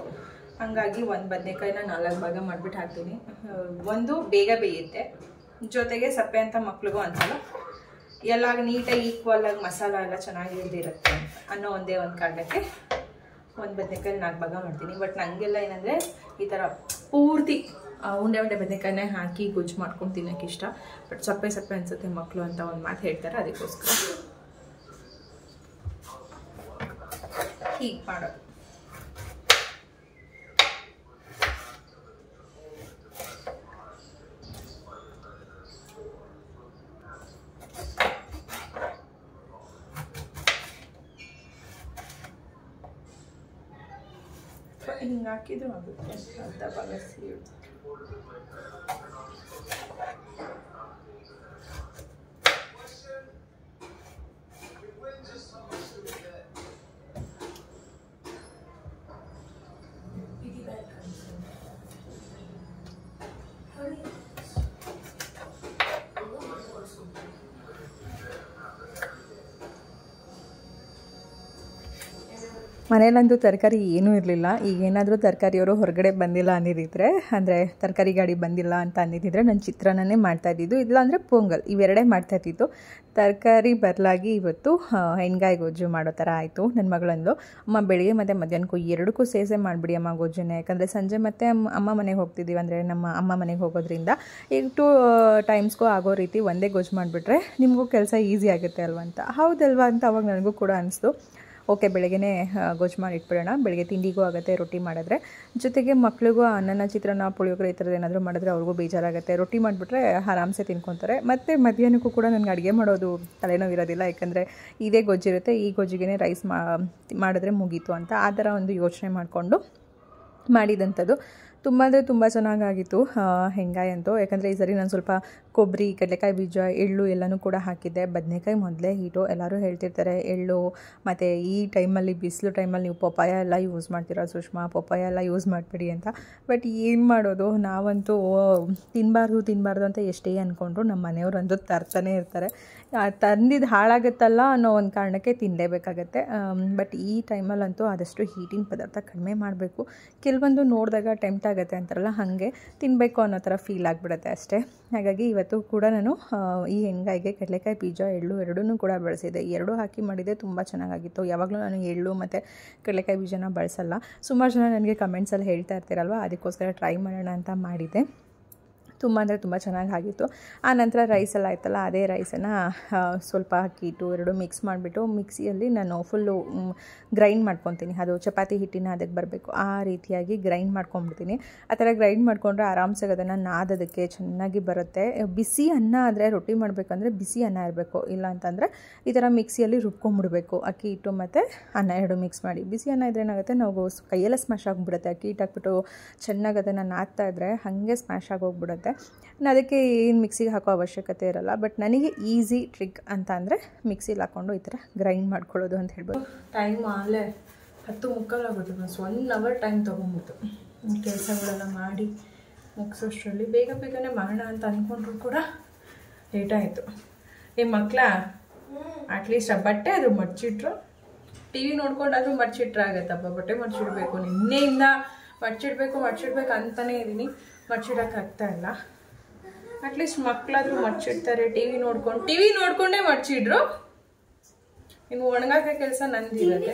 ಹಾಗಾಗಿ ಒಂದು ಬದನೆಕಾಯಿನ 4 ಭಾಗ ಮಾಡಿಬಿಟ್ಟು ಹಾಕ್ತೀನಿ. ಒಂದು ಬೇಗ ಬೇಯುತ್ತೆ, ಜೊತೆಗೆ ಸಪ್ಪೆ ಅಂತ ಮಕ್ಳಿಗೂ ಅನ್ಸಲ್ಲ. ಎಲ್ಲ ನೀಟಾಗಿ ಈಕ್ವಲಾಗಿ ಮಸಾಲ ಎಲ್ಲ ಚೆನ್ನಾಗಿ ಇಲ್ದಿರುತ್ತೆ ಅನ್ನೋ ಒಂದೇ ಒಂದು ಕಾರಣಕ್ಕೆ ಒಂದು ಬದನೆಕಾಯಿ 4 ಭಾಗ ಮಾಡ್ತೀನಿ. ಬಟ್ ನನಗೆಲ್ಲ ಏನಂದರೆ ಈ ಥರ ಪೂರ್ತಿ ಉಂಡೆ ಬದನೆಕಾಯಿನೇ ಹಾಕಿ ಗೊಜ್ಜು ಮಾಡ್ಕೊಂಡು ತಿನ್ನೋಕ್ಕೆ ಇಷ್ಟ. ಬಟ್ ಸಪ್ಪೆ ಅನಿಸುತ್ತೆ ಮಕ್ಕಳು ಅಂತ ಒಂದು ಮಾತು ಹೇಳ್ತಾರೆ. ಅದಕ್ಕೋಸ್ಕರ ಹೀಗೆ ಮಾಡೋದು. ಹಿಂಗೆ ಹಾಕಿದ್ರು ಆಗುತ್ತೆ ಅರ್ಧ ಭಾಗ ಸೀಳು. ಮನೇಲಂತೂ ತರಕಾರಿ ಏನೂ ಇರಲಿಲ್ಲ. ಈಗ ಏನಾದರೂ ತರಕಾರಿಯವರು ಹೊರಗಡೆ ಬಂದಿಲ್ಲ ಅಂದಿದ್ದರೆ, ಅಂದರೆ ತರಕಾರಿ ಗಾಡಿ ಬಂದಿಲ್ಲ ಅಂತ ಅಂದಿದ್ದರೆ ನಾನು ಚಿತ್ರಾನ್ನನೇ ಮಾಡ್ತಾಯಿದ್ದಿದ್ದು, ಇಲ್ಲಾಂದರೆ ಪೊಂಗಲ್, ಇವೆರಡೇ ಮಾಡ್ತಾಯಿದ್ದಿದ್ದು. ತರಕಾರಿ ಬರಲಾಗಿ ಇವತ್ತು ಹೆಣ್ಗಾಯಿ ಗೊಜ್ಜು ಮಾಡೋ ಥರ ಆಯಿತು. ನನ್ನ ಮಗಳಂದು, ಅಮ್ಮ ಬೆಳಿಗ್ಗೆ ಮತ್ತು ಮಧ್ಯಾಹ್ನಕ್ಕೂ ಎರಡಕ್ಕೂ ಸೇಸೆ ಮಾಡಿಬಿಡಿ ಅಮ್ಮ ಗೊಜ್ಜುನೇ, ಯಾಕಂದರೆ ಸಂಜೆ ಮತ್ತೆ ಅಮ್ಮ ಮನೆಗೆ ಹೋಗ್ತಿದ್ದೀವಿ, ಅಂದರೆ ನಮ್ಮ ಅಮ್ಮ ಮನೆಗೆ ಹೋಗೋದ್ರಿಂದ ಈಗ 2 ಟೈಮ್ಸ್ಗೂ ಆಗೋ ರೀತಿ ಒಂದೇ ಗೊಜ್ಜು ಮಾಡಿಬಿಟ್ರೆ ನಿಮಗೂ ಕೆಲಸ ಈಸಿ ಆಗುತ್ತೆ ಅಲ್ವ ಅಂತ. ಹೌದಲ್ವಾ ಅಂತ ಅವಾಗ ನನಗೂ ಕೂಡ ಅನಿಸ್ತು. ಓಕೆ, ಬೆಳಗ್ಗೆನೇ ಗೊಜ್ಜು ಮಾಡಿ ಇಟ್ಬಿಡೋಣ, ಬೆಳಗ್ಗೆ ತಿಂಡಿಗೂ ಆಗುತ್ತೆ ರೊಟ್ಟಿ ಮಾಡಿದ್ರೆ. ಜೊತೆಗೆ ಮಕ್ಳಿಗೂ ಅನ್ನನ ಚಿತ್ರಾನ್ನ ಪುಳಿಯೋಗರೆ ಈ ಥರದ್ದು ಏನಾದರೂ ಮಾಡಿದ್ರೆ ಅವ್ರಿಗೂ ಬೇಜಾರಾಗುತ್ತೆ. ರೊಟ್ಟಿ ಮಾಡಿಬಿಟ್ರೆ ಆರಾಮ್ಸೆ ತಿನ್ಕೊತಾರೆ. ಮತ್ತು ಮಧ್ಯಾಹ್ನಕ್ಕೂ ಕೂಡ ನನಗೆ ಅಡುಗೆ ಮಾಡೋದು ತಲೆನೋವು ಇರೋದಿಲ್ಲ, ಯಾಕಂದರೆ ಇದೇ ಗೊಜ್ಜಿರುತ್ತೆ, ಈ ಗೊಜ್ಜಿಗೆ ರೈಸ್ ಮಾಡಿದ್ರೆ ಮುಗೀತು ಅಂತ ಆ ಥರ ಒಂದು ಯೋಚನೆ ಮಾಡಿಕೊಂಡು ಮಾಡಿದಂಥದ್ದು. ತುಂಬ ಅಂದರೆ ತುಂಬ ಚೆನ್ನಾಗಾಗಿತ್ತು ಹೆಂಗಾಯಿ ಅಂತೂ. ಯಾಕಂದರೆ ಈ ಸರಿ ನಾನು ಸ್ವಲ್ಪ ಕೊಬ್ಬರಿ, ಕಡಲೆಕಾಯಿ ಬೀಜ, ಎಳ್ಳು ಎಲ್ಲನೂ ಕೂಡ ಹಾಕಿದ್ದೆ. ಬದನೆಕಾಯಿ ಮೊದಲೇ ಹೀಟು. ಎಲ್ಲರೂ ಹೇಳ್ತಿರ್ತಾರೆ ಎಳ್ಳು ಮತ್ತು ಈ ಟೈಮಲ್ಲಿ ಬಿಸಿಲು ಟೈಮಲ್ಲಿ ನೀವು ಪಪ್ಪಾಯ ಎಲ್ಲ ಯೂಸ್ ಮಾಡ್ತೀರಾ ಸುಷ್ಮಾ, ಪಪ್ಪಾಯ ಎಲ್ಲ ಯೂಸ್ ಮಾಡಿಬಿಡಿ ಅಂತ. ಬಟ್ ಏನು ಮಾಡೋದು, ನಾವಂತೂ ತಿನ್ನಬಾರ್ದು ಅಂತ ಎಷ್ಟೇ ಅಂದ್ಕೊಂಡ್ರು ನಮ್ಮ ಮನೆಯವರಂತೂ ತರ್ತಾನೆ ಇರ್ತಾರೆ. ತಂದಿದ್ದು ಹಾಳಾಗುತ್ತಲ್ಲ ಅನ್ನೋ ಒಂದು ಕಾರಣಕ್ಕೆ ತಿನ್ನಲೇಬೇಕಾಗತ್ತೆ. ಬಟ್ ಈ ಟೈಮಲ್ಲಂತೂ ಆದಷ್ಟು ಹೀಟಿನ ಪದಾರ್ಥ ಕಡಿಮೆ ಮಾಡಬೇಕು. ಕೆಲವೊಂದು ನೋಡಿದಾಗ ಟೆಂಪ್ಟ್ ಆಗುತ್ತೆ ಅಂತಾರಲ್ಲ, ಹಾಗೆ ತಿನ್ನಬೇಕು ಅನ್ನೋ ಥರ ಫೀಲ್ ಆಗಿಬಿಡುತ್ತೆ ಅಷ್ಟೇ. ಹಾಗಾಗಿ ಇವತ್ತು ಕೂಡ ನಾನು ಈ ಹೆಣ್ಗಾಯಿಗೆ ಕಡಲೆಕಾಯಿ ಬೀಜ, ಎಳ್ಳು ಎರಡೂ ಕೂಡ ಬಳಸಿದೆ. ಎರಡೂ ಹಾಕಿ ಮಾಡಿದೆ, ತುಂಬ ಚೆನ್ನಾಗಿತ್ತು. ಯಾವಾಗಲೂ ನಾನು ಎಳ್ಳು ಮತ್ತು ಕಡಲೆಕಾಯಿ ಬೀಜನ ಬಳಸಲ್ಲ. ಸುಮಾರು ಜನ ನನಗೆ ಕಮೆಂಟ್ಸಲ್ಲಿ ಹೇಳ್ತಾ ಇರ್ತೀರಲ್ವ, ಅದಕ್ಕೋಸ್ಕರ ಟ್ರೈ ಮಾಡೋಣ ಅಂತ ಮಾಡಿದ್ದೆ. ತುಂಬ ಅಂದರೆ ತುಂಬ ಚೆನ್ನಾಗಾಗಿತ್ತು. ಆ ನಂತರ ರೈಸೆಲ್ಲ ಆಯ್ತಲ್ಲ, ಅದೇ ರೈಸನ್ನು ಸ್ವಲ್ಪ ಅಕ್ಕಿಟ್ಟು ಎರಡು ಮಿಕ್ಸ್ ಮಾಡಿಬಿಟ್ಟು ಮಿಕ್ಸಿಯಲ್ಲಿ ನಾನು ಫುಲ್ಲು ಗ್ರೈಂಡ್ ಮಾಡ್ಕೊತೀನಿ. ಅದು ಚಪಾತಿ ಹಿಟ್ಟಿನ ಅದಕ್ಕೆ ಬರಬೇಕು ಆ ರೀತಿಯಾಗಿ ಗ್ರೈಂಡ್ ಮಾಡ್ಕೊಂಡ್ಬಿಡ್ತೀನಿ. ಆ ಥರ ಗ್ರೈಂಡ್ ಮಾಡಿಕೊಂಡ್ರೆ ಆರಾಮ್ಸೆ ಅದನ್ನು ನಾದೋದಕ್ಕೆ ಚೆನ್ನಾಗಿ ಬರುತ್ತೆ. ಬಿಸಿ ಅನ್ನ ಆದರೆ ರೊಟ್ಟಿ ಮಾಡಬೇಕಂದ್ರೆ ಬಿಸಿ ಅನ್ನ ಇರಬೇಕು, ಇಲ್ಲ ಅಂತಂದರೆ ಈ ಥರ ಮಿಕ್ಸಿಯಲ್ಲಿ ರುಬ್ಕೊಂಡ್ಬಿಡ್ಬೇಕು. ಅಕ್ಕಿ ಹಿಟ್ಟು ಮತ್ತು ಅನ್ನ ಎರಡು ಮಿಕ್ಸ್ ಮಾಡಿ. ಬಿಸಿ ಅನ್ನ ಇದ್ರೆ ಏನಾಗುತ್ತೆ, ನಾವು ಕೈಯೆಲ್ಲ ಸ್ಮ್ಯಾಶ್ ಆಗಿಬಿಡುತ್ತೆ. ಅಕ್ಕಿ ಹಿಟ್ಟು ಹಾಕ್ಬಿಟ್ಟು ಚೆನ್ನಾಗಿ ಅದನ್ನು ನಾದ್ತಾ ಇದ್ದರೆ ಹಾಗೆ ಸ್ಮ್ಯಾಶ್ ಆಗೋಗ್ಬಿಡುತ್ತೆ. ಅದಕ್ಕೆ ಏನು ಮಿಕ್ಸಿಗೆ ಹಾಕೋ ಅವಶ್ಯಕತೆ ಇರಲ್ಲ. ಬಟ್ ನನಗೆ ಈಸಿ ಟ್ರಿಕ್ ಅಂತ ಅಂದರೆ ಮಿಕ್ಸಿಲಿ ಹಾಕ್ಕೊಂಡು ಈ ಥರ ಗ್ರೈಂಡ್ ಮಾಡ್ಕೊಳ್ಳೋದು ಅಂತ ಹೇಳ್ಬೋದು. ಟೈಮ್ ಆಗಲೇ 10:15 ಆಗುತ್ತೆ. ಬಸ್ 1 ಅವರ್ ಟೈಮ್ ತೊಗೊಂಬಿಟ್ಟು ಕೆಲಸಗಳೆಲ್ಲ ಮಾಡಿ ಮುಗಿಸೋಷ್ಟರಲ್ಲಿ ಬೇಗನೆ ಮಾಡೋಣ ಅಂತ ಅಂದ್ಕೊಂಡ್ರು ಕೂಡ ಲೇಟ್ ಆಯಿತು. ಈ ಮಕ್ಕಳ ಅಟ್ಲೀಸ್ಟ್ ಆ ಬಟ್ಟೆ ಆದರೂ ಮಡ್ಚಿಟ್ರು, ಟಿ ವಿ ನೋಡ್ಕೊಂಡಾದ್ರೂ ಮಡ್ಚಿಟ್ರೆ ಆಗುತ್ತಪ್ಪ. ಬಟ್ಟೆ ಮಡ್ಚಿಡ್ಬೇಕು, ನಿನ್ನೆಯಿಂದ ಮಡ್ಚಿಡ್ಬೇಕು ಅಂತಲೇ ಇದ್ದೀನಿ, ಮಡ್ಚಿಡೋಕ್ಕಾಗ್ತಾ ಇಲ್ಲ. ಅಟ್ಲೀಸ್ಟ್ ಮಕ್ಕಳಾದ್ರೂ ಮಡ್ಚಿಡ್ತಾರೆ. ಟಿ ವಿ ನೋಡ್ಕೊಂಡೇ ಮಡ್ಚಿಡ್ರು. ಇನ್ನು ಒಣಗಾಕ ಕೆಲಸ ನಂದಿರುತ್ತೆ.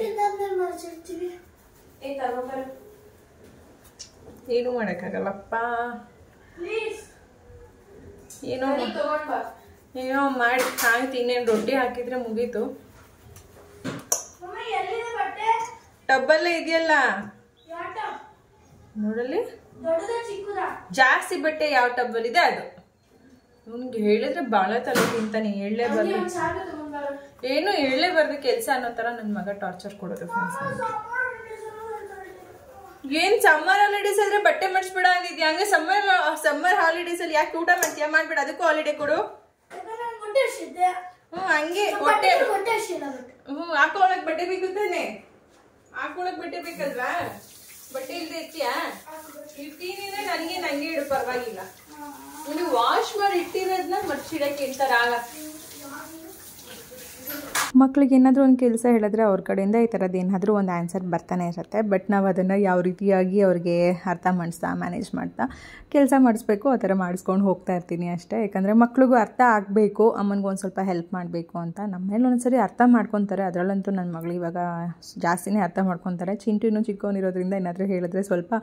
ಏನು ಮಾಡೋಕ್ಕಾಗಲ್ಲಪ್ಪ. ಏನೋ ಮಾಡಿ ಆಯ್ತು. ಇನ್ನೇನು ರೊಟ್ಟಿ ಹಾಕಿದ್ರೆ ಮುಗೀತು. ಟಬ್ಬಲ್ಲೇ ಇದೆಯಲ್ಲ ನೋಡಲ್ಲಿ, ಜಾಸ್ತಿ ಬಟ್ಟೆ ಯಾವ ಟಬ್ಬಲ್ಲಿ ಇದೆ ಅದು. ಅವ್ನಿಗೆ ಹೇಳಿದ್ರೆ ಭಾಳ ತಲೆ ತಿಂತಾನೆ. ಏನು ಹೇಳಲೇಬಾರ್ದು ಕೆಲಸ ಅನ್ನೋ ಥರ ನನ್ನ ಮಗ ಟಾರ್ಚರ್ ಕೊಡೋದು. ಫ್ರೆಂಡ್ಸ್, ಏನು ಸಮ್ಮರ್ ಹಾಲಿಡೇಸ್ ಆದ್ರೆ ಬಟ್ಟೆ ಮಡಿಸ್ಬಿಡ ಅಂದಿದ್ಯಾ? ಹಂಗೆ ಸಮ್ಮರ್ ಹಾಲಿಡೇಸ್ ಅಲ್ಲಿ ಯಾಕೆ ಊಟ ಮಾಡ್ತೀಯಾ? ಮಾಡ್ಬಿಡ, ಅದಕ್ಕೂ ಹಾಲಿಡೇ ಕೊಡು. ಹಂಗೆ ಹೊಟ್ಟೆ ಹಾಕೊಳಕ್ ಬಟ್ಟೆ ಬೇಕು ತಾನೆ, ಹಾಕೊಳಕ್ ಬಟ್ಟೆ ಬೇಕಲ್ವಾ? ಬಟ್ಟೆ ಇಲ್ದೆ ಇರ್ತೀಯಾ? ಇರ್ತೀನಿ ನನಗೆ ನಂಗೆ ಇಡು, ಪರವಾಗಿಲ್ಲ. ನೀವು ವಾಶ್ ಮಾಡಿ ಇಟ್ಟಿರೋದನ್ನ ಮಡ್ಚಿಡಕ್ಕೆ ಇರ್ತಾರ. ಮಕ್ಳಿಗೆ ಏನಾದರೂ ಒಂದು ಕೆಲಸ ಹೇಳಿದ್ರೆ ಅವ್ರ ಕಡೆಯಿಂದ ಈ ಥರದ್ದು ಏನಾದರೂ ಒಂದು ಆನ್ಸರ್ ಬರ್ತಾನೆ ಇರುತ್ತೆ. ಬಟ್ ನಾವು ಅದನ್ನು ಯಾವ ರೀತಿಯಾಗಿ ಅವ್ರಿಗೆ ಅರ್ಥ ಮಾಡಿಸ್ತಾ ಮ್ಯಾನೇಜ್ ಮಾಡ್ತಾ ಕೆಲಸ ಮಾಡಿಸ್ಬೇಕು ಆ ಥರ ಮಾಡಿಸ್ಕೊಂಡು ಹೋಗ್ತಾ ಇರ್ತೀನಿ ಅಷ್ಟೇ. ಯಾಕಂದರೆ ಮಕ್ಳಿಗೂ ಅರ್ಥ ಆಗಬೇಕು, ಅಮ್ಮನಿಗೂ ಒಂದು ಸ್ವಲ್ಪ ಹೆಲ್ಪ್ ಮಾಡಬೇಕು ಅಂತ. ನಮ್ಮನೇಲಿ ಒಂದ್ಸರಿ ಅರ್ಥ ಮಾಡ್ಕೊತಾರೆ. ಅದರಲ್ಲಂತೂ ನನ್ನ ಮಗಳು ಇವಾಗ ಜಾಸ್ತಿನೇ ಅರ್ಥ ಮಾಡ್ಕೊತಾರೆ. ಚಿಂಟು ಚಿಕ್ಕವನಿರೋದ್ರಿಂದ ಏನಾದರೂ ಹೇಳಿದ್ರೆ ಸ್ವಲ್ಪ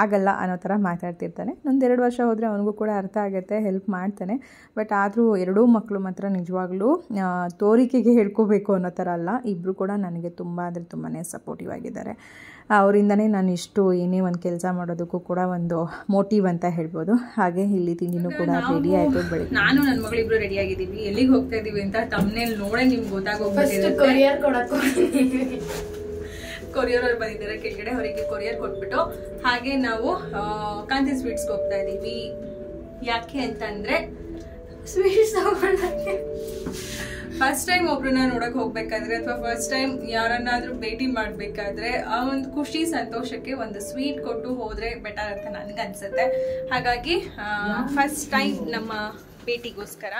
ಆಗಲ್ಲ ಅನ್ನೋ ಥರ ಮಾತಾಡ್ತಿರ್ತಾನೆ. 1-2 ವರ್ಷ ಹೋದರೆ ಅವನಿಗೂ ಕೂಡ ಅರ್ಥ ಆಗುತ್ತೆ, ಹೆಲ್ಪ್ ಮಾಡ್ತಾನೆ. ಬಟ್ ಆದರೂ ಎರಡೂ ಮಕ್ಕಳು ಮಾತ್ರ ನಿಜವಾಗ್ಲೂ ತೋರಿಕೆಗೆ ಹೇಳ್ಕೋಬೇಕು ಅನ್ನೋ ಥರ ಅಲ್ಲ. ಇಬ್ಬರು ಕೂಡ ನನಗೆ ತುಂಬ ಅಂದರೆ ತುಂಬಾ ಸಪೋರ್ಟಿವ್ ಆಗಿದ್ದಾರೆ. ಅವರಿಂದನೇ ನಾನು ಇಷ್ಟು ಏನೇ ಒಂದು ಕೆಲಸ ಮಾಡೋದಕ್ಕೂ ಕೂಡ ಒಂದು ಮೋಟಿವ್ ಅಂತ ಹೇಳ್ಬೋದು. ಹಾಗೆ ಇಲ್ಲಿ ತಿಂಡಿನೂ ಕೂಡ ರೆಡಿ ಆಯಿತು. ಬೆಳಿಗ್ಗೆ ನಾನು ನನ್ನ ಮಗಳಿಬ್ರು ರೆಡಿ ಆಗಿದ್ದೀವಿ. ಎಲ್ಲಿಗೆ ಹೋಗ್ತಾ ಇದ್ದೀವಿ ಅಂತ ತಮ್ಮನೇಲಿ ನೋಡೇ ನಿಮ್ಗೆ ಗೊತ್ತಾಗೋಗ್ಬಿಟ್ಟಿರುತ್ತೆ. ಕೊರಿಯರ್ ಅವ್ರು ಬಂದಿದ್ದಾರೆ ಕೆಳಗಡೆ, ಅವರಿಗೆ ಕೊರಿಯರ್ ಕೊಟ್ಬಿಟ್ಟು ಹಾಗೆ ನಾವು ಕಾಂತಿ ಸ್ವೀಟ್ಸ್ಗೆ ಹೋಗ್ತಾ ಇದ್ದೀವಿ. ಯಾಕೆ ಅಂತಂದರೆ ಸ್ವೀಟ್ಸ್ ತಗೊಳ್ಳೋಕ್ಕೆ. ಫಸ್ಟ್ ಟೈಮ್ ಒಬ್ರನ್ನ ನೋಡಕ್ ಹೋಗ್ಬೇಕಾದ್ರೆ ಅಥವಾ ಫಸ್ಟ್ ಟೈಮ್ ಯಾರನ್ನಾದ್ರೂ ಭೇಟಿ ಮಾಡ್ಬೇಕಾದ್ರೆ ಆ ಒಂದು ಖುಷಿ ಸಂತೋಷಕ್ಕೆ ಒಂದು ಸ್ವೀಟ್ ಕೊಟ್ಟು ಹೋದ್ರೆ ಬೆಟರ್ ಅಂತ ನನ್ಗೆ ಅನ್ಸುತ್ತೆ. ಹಾಗಾಗಿ ಫಸ್ಟ್ ಟೈಮ್ ನಮ್ಮ ಭೇಟಿಗೋಸ್ಕರ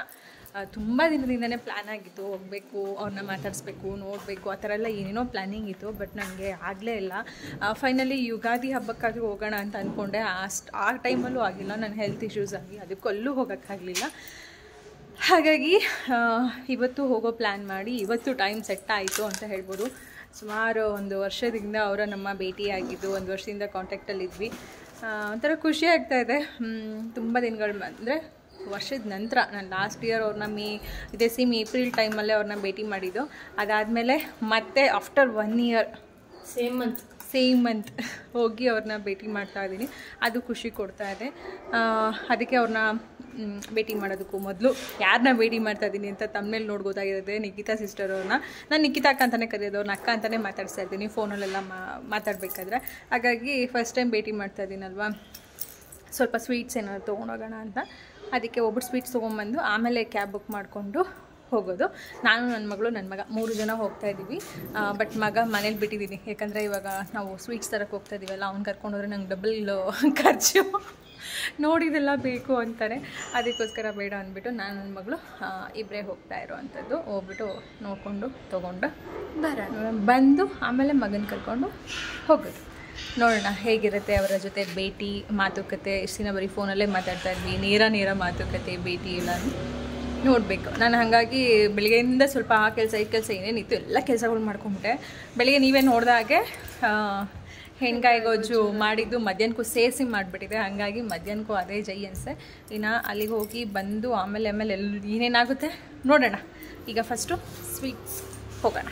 ತುಂಬ ದಿನದಿಂದನೇ ಪ್ಲ್ಯಾನ್ ಆಗಿತ್ತು, ಹೋಗಬೇಕು, ಅವ್ರನ್ನ ಮಾತಾಡಿಸ್ಬೇಕು, ನೋಡಬೇಕು, ಆ ಥರ ಎಲ್ಲ ಏನೇನೋ ಪ್ಲ್ಯಾನಿಂಗ್ ಇತ್ತು. ಬಟ್ ನನಗೆ ಆಗಲೇ ಇಲ್ಲ. ಫೈನಲಿ ಯುಗಾದಿ ಹಬ್ಬಕ್ಕಾದ್ರೂ ಹೋಗೋಣ ಅಂತ ಅಂದ್ಕೊಂಡೆ. ಆ ಟೈಮಲ್ಲೂ ಆಗಿಲ್ಲ, ನನ್ನ ಹೆಲ್ತ್ ಇಶ್ಯೂಸ್ ಆಗಿ ಅದಕ್ಕಲ್ಲೂ ಹೋಗೋಕ್ಕಾಗಲಿಲ್ಲ. ಹಾಗಾಗಿ ಇವತ್ತು ಹೋಗೋ ಪ್ಲ್ಯಾನ್ ಮಾಡಿ ಇವತ್ತು ಟೈಮ್ ಸೆಟ್ ಆಯಿತು ಅಂತ ಹೇಳ್ಬೋದು. ಸುಮಾರು 1 ವರ್ಷದಿಂದ ಅವರ ನಮ್ಮ ಭೇಟಿಯಾಗಿದ್ದು, 1 ವರ್ಷದಿಂದ ಕಾಂಟ್ಯಾಕ್ಟಲ್ಲಿದ್ವಿ. ಒಂಥರ ಖುಷಿ ಆಗ್ತಾಯಿದೆ. ತುಂಬ ದಿನಗಳು ಅಂದರೆ ವರ್ಷದ ನಂತರ ನಾನು ಲಾಸ್ಟ್ ಇಯರ್ ಅವ್ರನ್ನ ಇದೇ ಸೇಮ್ ಏಪ್ರಿಲ್ ಟೈಮಲ್ಲೇ ಅವ್ರನ್ನ ಭೇಟಿ ಮಾಡಿದ್ದು. ಅದಾದಮೇಲೆ ಮತ್ತೆ ಆಫ್ಟರ್ 1 ಇಯರ್ ಸೇಮ್ ಮಂತ್ ಹೋಗಿ ಅವ್ರನ್ನ ಭೇಟಿ ಮಾಡ್ತಾ ಇದ್ದೀನಿ. ಅದು ಖುಷಿ ಕೊಡ್ತಾ ಇದೆ. ಅದಕ್ಕೆ ಅವ್ರನ್ನ ಭೇಟಿ ಮಾಡೋದಕ್ಕೂ ಮೊದಲು ಯಾರನ್ನ ಭೇಟಿ ಮಾಡ್ತಾ ಇದ್ದೀನಿ ಅಂತ ತಮ್ಮನೇಲಿ ನೋಡಿ ಗೊತ್ತಾಗಿರುತ್ತೆ. ನಿಖಿತಾ ಸಿಸ್ಟರ್ ಅವ್ರನ್ನ ನಾನು ನಿಖಿತಾ ಅಕ್ಕ ಅಂತಲೇ ಕರೆಯೋದು, ಅವ್ರನ್ನ ಅಕ್ಕ ಅಂತಲೇ ಮಾತಾಡ್ತಾ ಇರ್ತೀನಿ ಫೋನಲ್ಲೆಲ್ಲ ಮಾತಾಡಬೇಕಾದ್ರೆ. ಹಾಗಾಗಿ ಫಸ್ಟ್ ಟೈಮ್ ಭೇಟಿ ಮಾಡ್ತಾ ಇದ್ದೀನಲ್ವ, ಸ್ವಲ್ಪ ಸ್ವೀಟ್ಸ್ ಏನಾದ್ರು ತೊಗೊಂಡೋಗೋಣ ಅಂತ. ಅದಕ್ಕೆ ಒಬ್ಬರು ಸ್ವೀಟ್ಸ್ ತೊಗೊಂಬಂದು ಆಮೇಲೆ ಕ್ಯಾಬ್ ಬುಕ್ ಮಾಡಿಕೊಂಡು ಹೋಗೋದು. ನಾನು, ನನ್ನ ಮಗಳು, ನನ್ನ ಮಗ 3 ಜನ ಹೋಗ್ತಾ ಇದ್ದೀವಿ. ಬಟ್ ಮಗ ಮನೇಲಿ ಬಿಟ್ಟಿದ್ದೀನಿ. ಯಾಕಂದರೆ ಇವಾಗ ನಾವು ಸ್ವೀಟ್ಸ್ ತರಕ್ಕೆ ಹೋಗ್ತಾ ಇದ್ದೀವಲ್ಲ, ಅವ್ನು ಕರ್ಕೊಂಡೋದ್ರೆ ನಂಗೆ ಡಬಲ್ ಖರ್ಚು, ನೋಡಿದೆಲ್ಲ ಬೇಕು ಅಂತಾರೆ. ಅದಕ್ಕೋಸ್ಕರ ಬೇಡ ಅಂದ್ಬಿಟ್ಟು ನಾನು, ನನ್ನ ಮಗಳು ಇಬ್ಬರೇ ಹೋಗ್ತಾ ಇರೋವಂಥದ್ದು. ಹೋಗ್ಬಿಟ್ಟು ನೋಡಿಕೊಂಡು ತೊಗೊಂಡು ಬಂದು ಆಮೇಲೆ ಮಗನ ಕರ್ಕೊಂಡು ಹೋಗೋದು. ನೋಡೋಣ ಹೇಗಿರುತ್ತೆ ಅವರ ಜೊತೆ ಭೇಟಿ, ಮಾತುಕತೆ. ಇಷ್ಟು ದಿನ ಬರೀ ಫೋನಲ್ಲೇ ಮಾತಾಡ್ತಾ ಇದ್ವಿ, ನೇರ ಮಾತುಕತೆ, ಭೇಟಿ ಎಲ್ಲ ನೋಡಬೇಕು. ನಾನು ಹಾಗಾಗಿ ಬೆಳಗ್ಗೆಯಿಂದ ಸ್ವಲ್ಪ ಆ ಕೆಲಸ ಈ ಕೆಲಸ ಏನೇನಿತ್ತು ಎಲ್ಲ ಕೆಲಸಗಳು ಮಾಡ್ಕೊಂಬಿಟ್ಟೆ. ಬೆಳಗ್ಗೆ ನೀವೇ ನೋಡಿದಾಗೆ ಹೆಣ್ಗಾಯಿ ಗೊಜ್ಜು ಮಾಡಿದ್ದು ಮಧ್ಯಾಹ್ನಕ್ಕೂ ಸೇರಿಸಿ ಮಾಡಿಬಿಟ್ಟಿದೆ. ಹಾಗಾಗಿ ಮಧ್ಯಾಹ್ನಕ್ಕೂ ಅದೇ ಜೈ ಅನಿಸೆ. ಇನ್ನು ಅಲ್ಲಿಗೆ ಹೋಗಿ ಬಂದು ಆಮೇಲೆ ಏನೇನಾಗುತ್ತೆ ನೋಡೋಣ. ಈಗ ಫಸ್ಟು ಸ್ವೀಟ್ಸ್ ಹೋಗೋಣ.